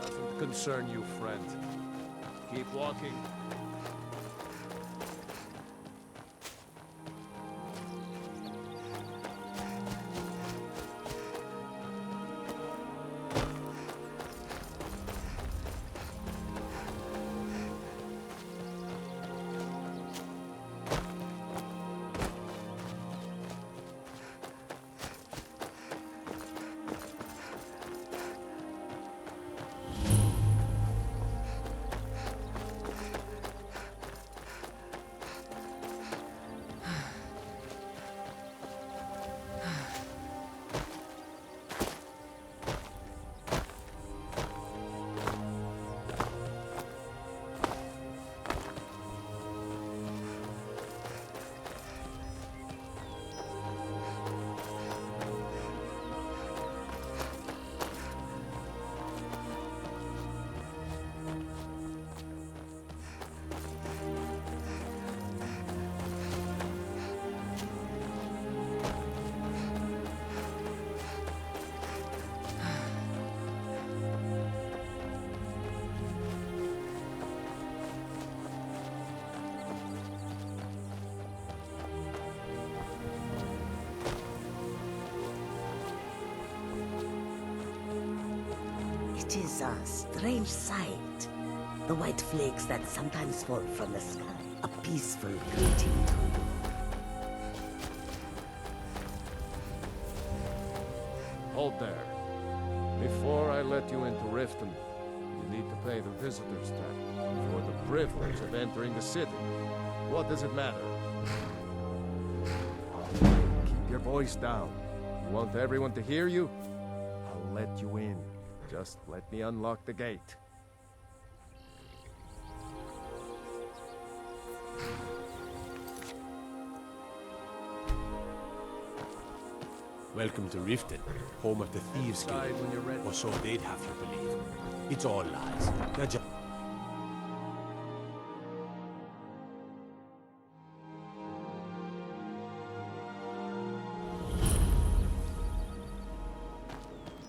Doesn't concern you, friend. Keep walking. It is a strange sight. The white flakes that sometimes fall from the sky. A peaceful greeting to you. Hold there. Before I let you into Riften, you need to pay the visitor's tax for the privilege of entering the city. What does it matter? Keep your voice down. You want everyone to hear you? I'll let you in. Just let me unlock the gate. Welcome to Riften, home of the Thieves Guild. Or so they'd have you believe. It's all lies. They're just...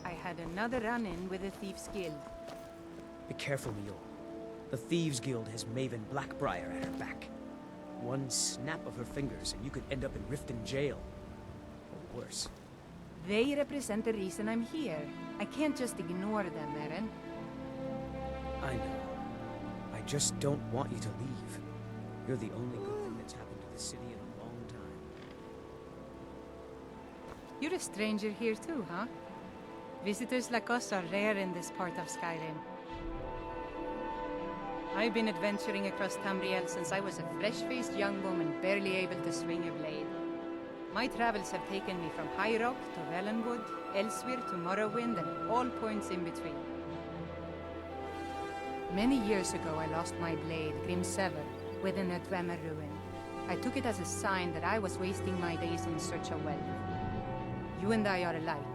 I had another run-in with the Thieves Guild. Be careful, Mio. The Thieves Guild has Maven Blackbriar at her back. One snap of her fingers and you could end up in Riften jail. Or worse. They represent the reason I'm here. I can't just ignore them, Eren. I know. I just don't want you to leave. You're the only good thing that's happened to the city in a long time. You're a stranger here too, huh? Visitors like us are rare in this part of Skyrim. I've been adventuring across Tamriel since I was a fresh-faced young woman barely able to swing a blade. My travels have taken me from High Rock to Valenwood, Elsewhere to Morrowind, and all points in between. Many years ago, I lost my blade, Grimsever, within a Dwemer ruin. I took it as a sign that I was wasting my days in search of wealth. You and I are alike.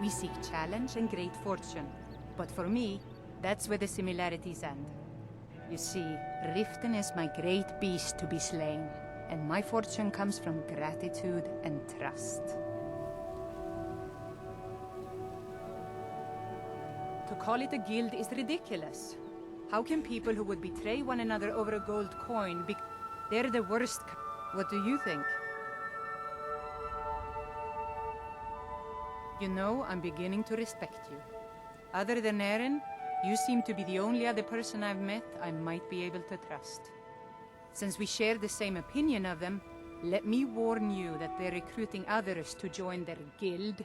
We seek challenge and great fortune. But for me, that's where the similarities end. You see, Riften is my great beast to be slain, and my fortune comes from gratitude and trust. To call it a guild is ridiculous. How can people who would betray one another over a gold coin be... They're the worst. What do you think? You know, I'm beginning to respect you. Other than Eren, you seem to be the only other person I've met I might be able to trust. Since we share the same opinion of them, let me warn you that they're recruiting others to join their guild,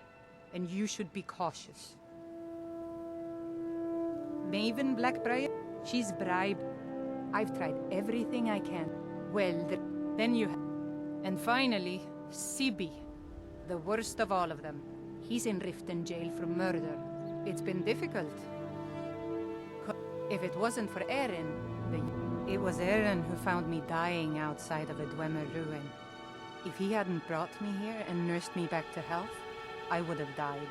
and you should be cautious. Maven Blackbriar, she's bribed. I've tried everything I can. Well, then you And finally, Sibi, the worst of all of them. He's in Riften jail for murder. It's been difficult. If it wasn't for Eren, it was Eren who found me dying outside of a Dwemer ruin. If he hadn't brought me here and nursed me back to health, I would have died.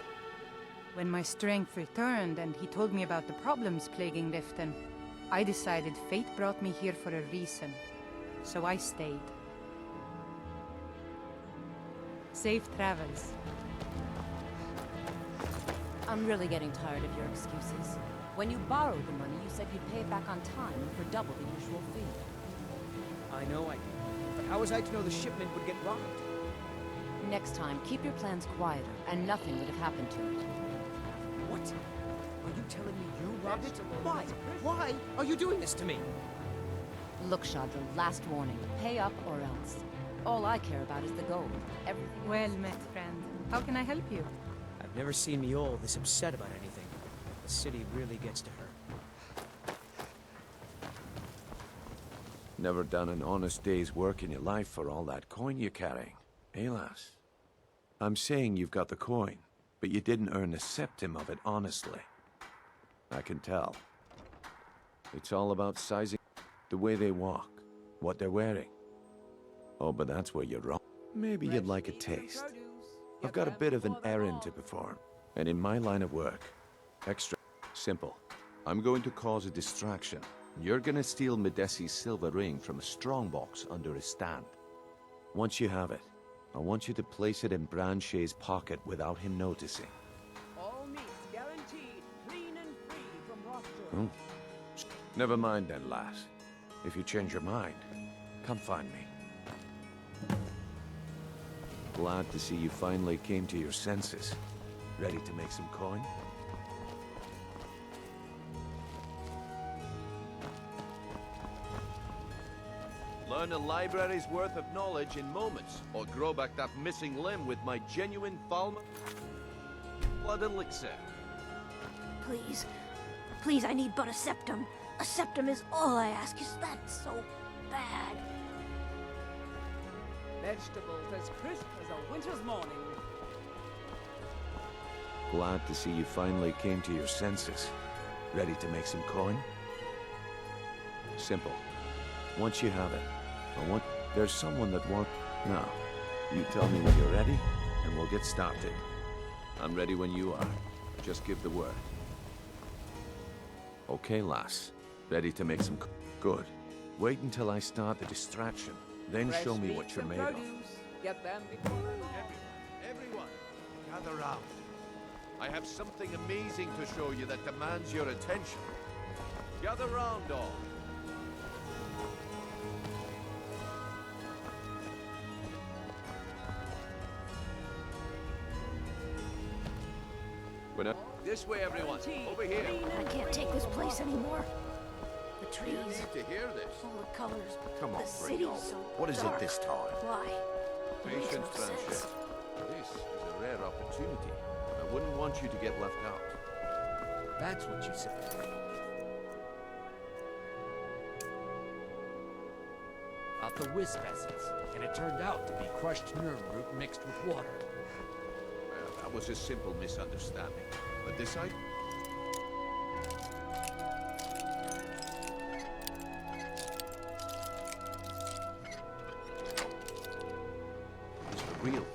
When my strength returned and he told me about the problems plaguing Riften, I decided fate brought me here for a reason. So I stayed. Safe travels. I'm really getting tired of your excuses. When you borrowed the money, you said you'd pay it back on time for double the usual fee. I know I did. But how was I to know the shipment would get robbed? Next time, keep your plans quieter, and nothing would have happened to it. What? Are you telling me you robbed it? Why? Why are you doing this to me? Look, Shadra, last warning. Pay up or else. All I care about is the gold. Everything well met, friend. How can I help you? I've never seen Mjolnir this upset about anything. The city really gets to her. Never done an honest day's work in your life for all that coin you're carrying, eh, lass? I'm saying you've got the coin, but you didn't earn a septim of it honestly. I can tell. It's all about sizing the way they walk, what they're wearing. Oh, but that's where you're wrong. Maybe you'd like a taste. I've got a bit of an errand to perform, and in my line of work, extra simple. I'm going to cause a distraction. You're gonna steal Medesi's silver ring from a strongbox under his stand. Once you have it, I want you to place it in Branche's pocket without him noticing. All meats guaranteed, clean and free from Rothschild. Never mind then, lass. If you change your mind, come find me. Glad to see you finally came to your senses. Ready to make some coin? Learn a library's worth of knowledge in moments, or grow back that missing limb with my genuine Falma blood elixir. Please. Please, I need but a septum. A septum is all I ask. Is that so bad? Vegetables as crisp as a winter's morning. Glad to see you finally came to your senses. Ready to make some coin? Simple. Once you have it, there's someone that wants... Now, you tell me when you're ready, and we'll get started. I'm ready when you are. Just give the word. Okay, lass. Ready to make some... Good. Wait until I start the distraction. Then Fresh show me meats what you're and made of. produce. Get them before... Everyone, gather round. I have something amazing to show you that demands your attention. Gather round, all. This way, everyone. Over here. I can't take this place anymore. The trees. You need to hear this. All the colors. Come on, the city's so What is dark. it this time? Why? Patience, Makes no Blanchet. sense. This is a rare opportunity. I wouldn't want you to get left out. That's what you said. brought the wisp essence, and it turned out to be crushed nerve root mixed with water. Well, that was a simple misunderstanding. But this I... is the real thing.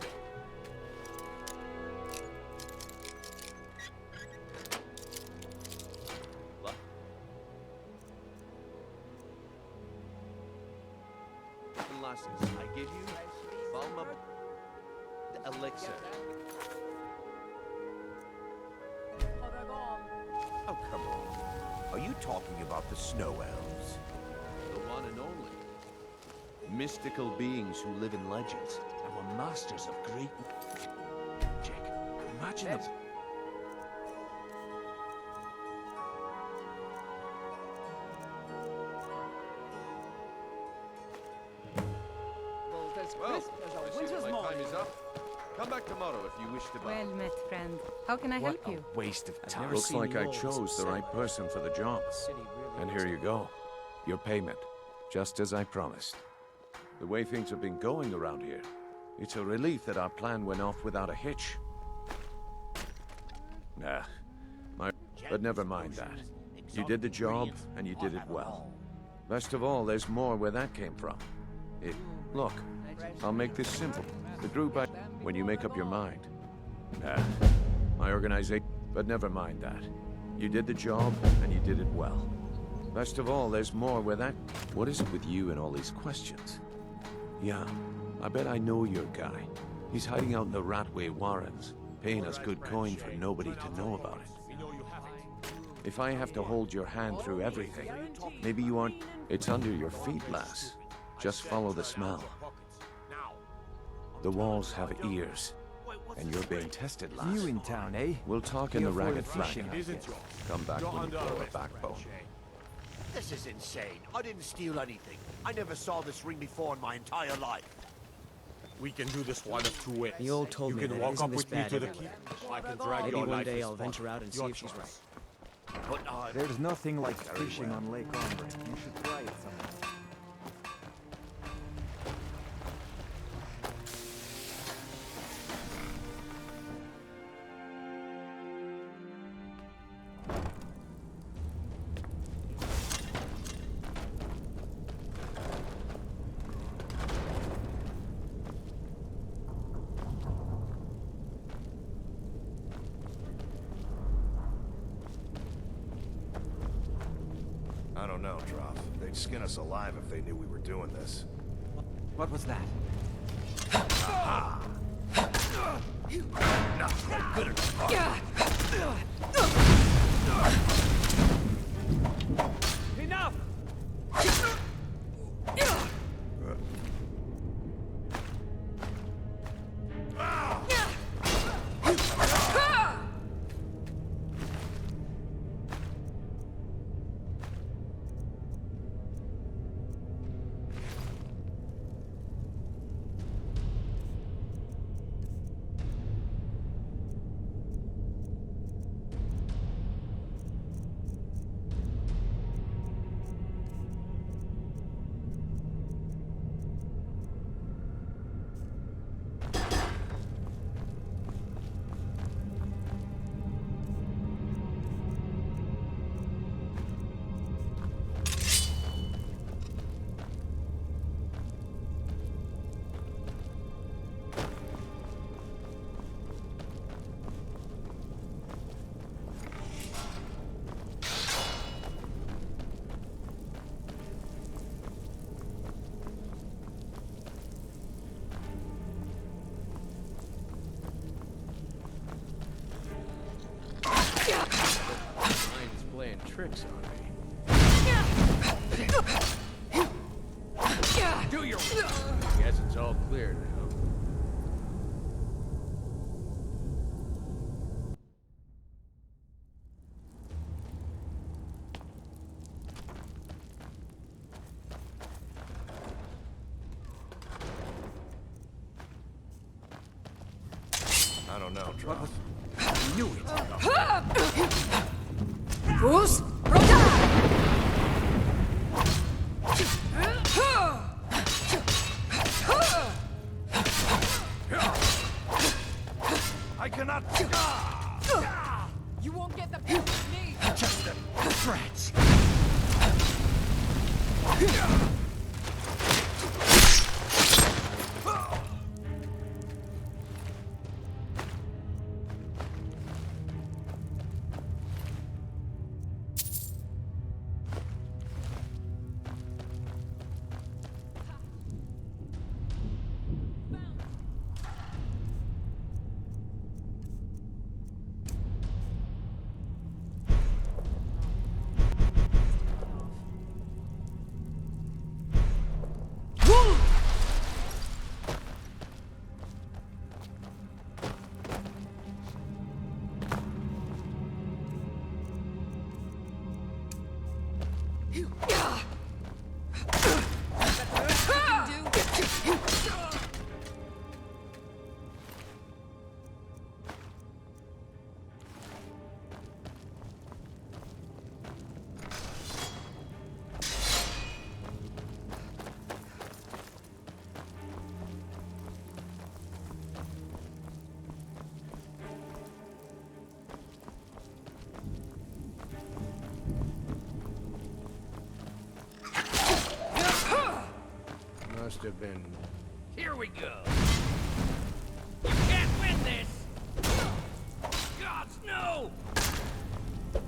Lasses, I give you Balma elixir. Oh, come on. Are you talking about the snow elves? The one and only. Mystical beings who live in legends and were masters of great magic. Imagine them. Well, I see my time is up. Come back tomorrow if you wish to buy. Well met, friend. How can I help you? Waste of time. Looks like I chose the right person for the job. And here you go. Your payment. Just as I promised. The way things have been going around here, it's a relief that our plan went off without a hitch. But never mind that. You did the job, and you did it well. Best of all, there's more where that came from. Look, I'll make this simple. The group when you make up your mind. My organization... But never mind that. You did the job, and you did it well. Best of all, there's more where that... What is it with you and all these questions? Yeah, I bet I know your guy. He's hiding out in the Ratway Warrens, paying us good coin for nobody to know about it. If I have to hold your hand through everything, maybe you aren't... It's under your feet, lass. Just follow the smell. The walls have ears, and you're being tested, lass. You in town, eh? We'll talk in the Ragged Flank. Come back when you grow a backbone. This is insane. I didn't steal anything. I never saw this ring before in my entire life. We can do this one of two ways. The old told me you that can it walk isn't up this with me bad to the everywhere. keep. I can drag Maybe your one life day as I'll far. venture out and see Your if she's choice. right. But There's nothing like fishing on Lake Ombre. You should try it sometime. I don't know, Droff. They'd skin us alive if they knew we were doing this. What was that? Aha! Not quite good enough. Enough! Mind's playing tricks on me. Do your... Guess it's all clear now. I don't know, Droff. I knew it. Who's shreds! Must have been... Here we go! You can't win this! Gods, no!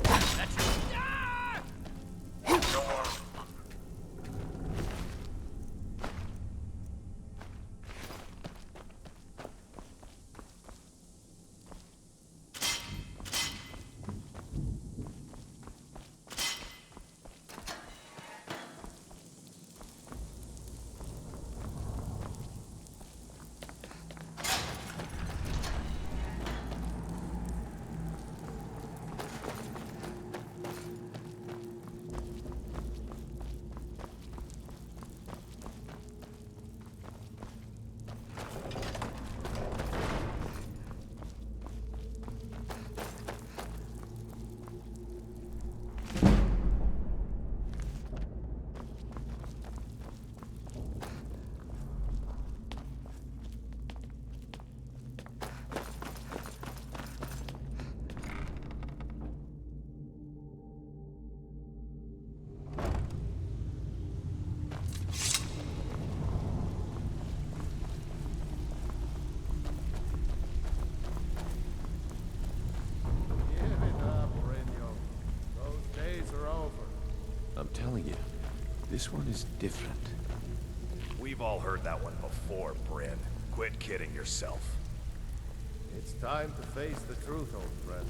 That's your... Ah! I'm telling you, this one is different. We've all heard that one before, Bryn. Quit kidding yourself. It's time to face the truth, old friend.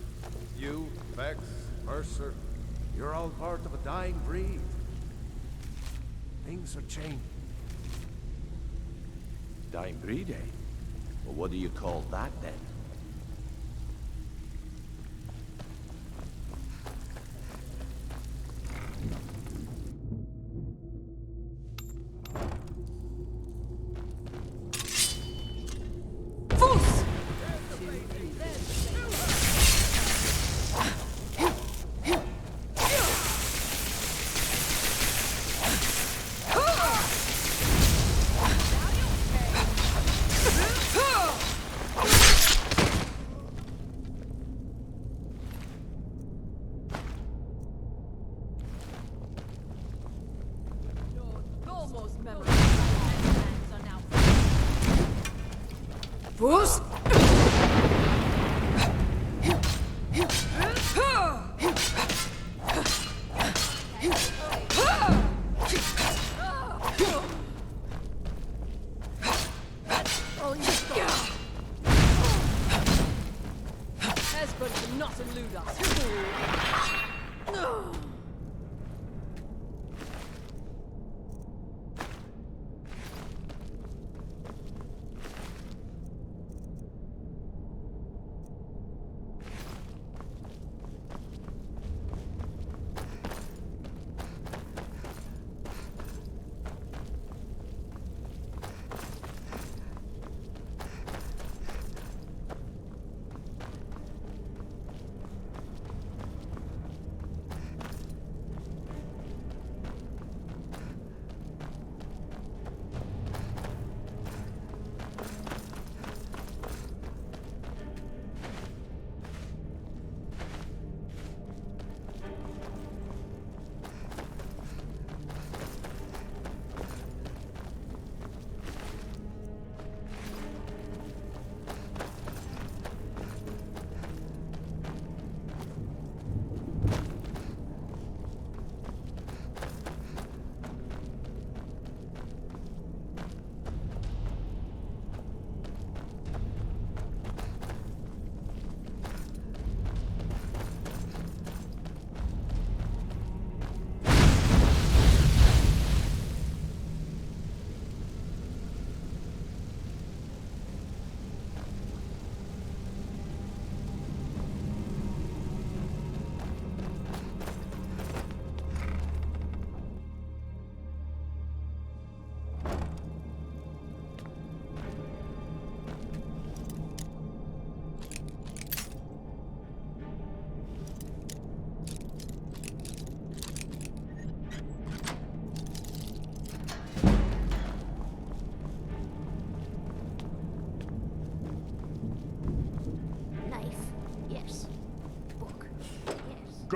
You, Vex, Mercer, you're all part of a dying breed. Things are changing. Dying breed, eh? Well, what do you call that, then? Boost! ESBERN cannot elude us.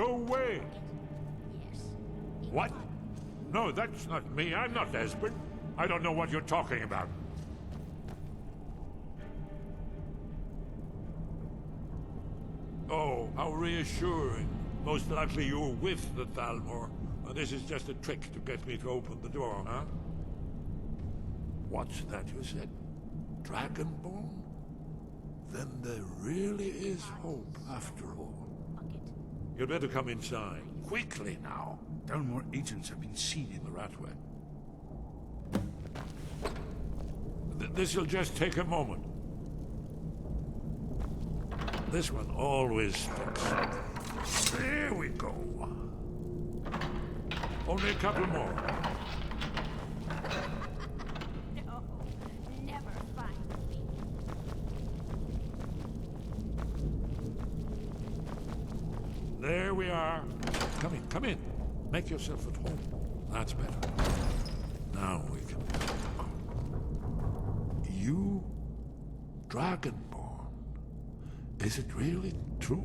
Go away! What? No, that's not me. I'm not ESBERN. I don't know what you're talking about. Oh, how reassuring. Most likely you're with the Thalmor. This is just a trick to get me to open the door, huh? What's that you said? Dragonborn? Then there really is hope, after all. You'd better come inside. Quickly now. Thalmor agents have been seen in The Ratway. This'll just take a moment. This one always sticks. There we go. Only a couple more. No, never find me. There we are. Come in, come in. Make yourself at home. That's better. Now we can talk. You, Dragonborn. Is it really true?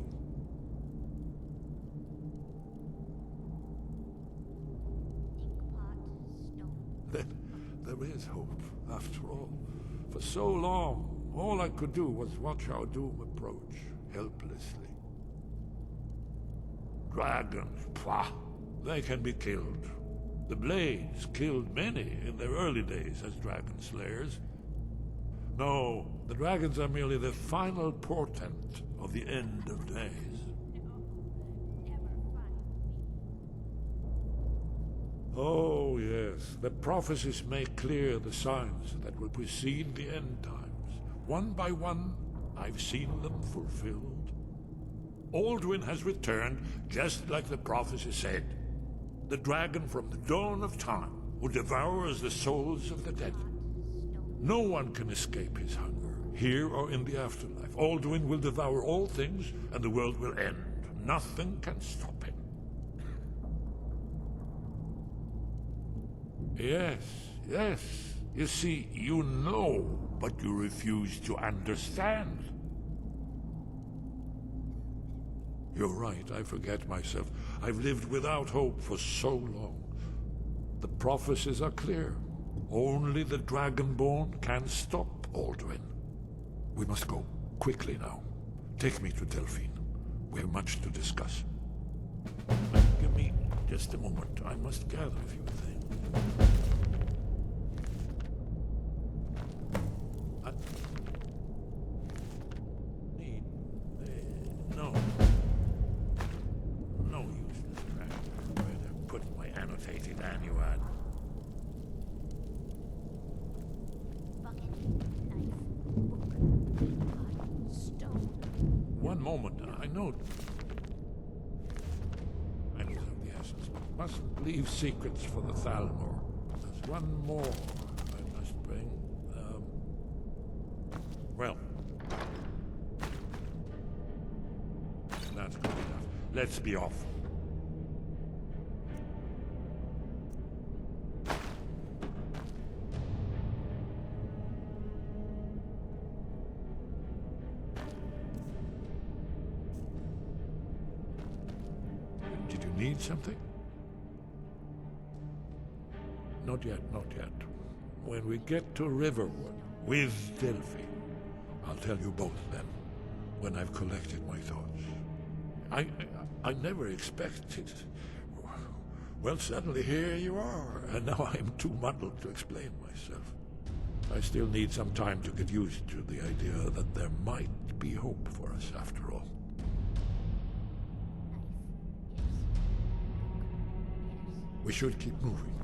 There is hope, after all. For so long, all I could do was watch our doom approach, helplessly. Dragons, pah! They can be killed. The Blades killed many in their early days as dragon slayers. No, the dragons are merely the final portent of the end of days. Oh, yes. The prophecies make clear the signs that will precede the end times. One by one, I've seen them fulfilled. Alduin has returned, just like the prophecy said. The dragon from the dawn of time who devours the souls of the dead. No one can escape his hunger, here or in the afterlife. Alduin will devour all things, and the world will end. Nothing can stop him. Yes, yes. You see, you know, but you refuse to understand. You're right, I forget myself. I've lived without hope for so long. The prophecies are clear. Only the Dragonborn can stop Alduin. We must go, quickly now. Take me to Delphine. We have much to discuss. Give me just a moment. I must gather a few things. No useless trash. Where to put my annotated annuad? Bucket, knife, book, stone. One moment, I know. I know of the essence, but mustn't leave secrets for the Thalmor. There's one more I must bring. Well. That's good enough. Let's be off. Did you need something? Not yet, not yet. When we get to Riverwood, with Delphi, I'll tell you both then, when I've collected my thoughts. I never expected... Well, suddenly here you are, and now I'm too muddled to explain myself. I still need some time to get used to the idea that there might be hope for us after all. We should keep moving.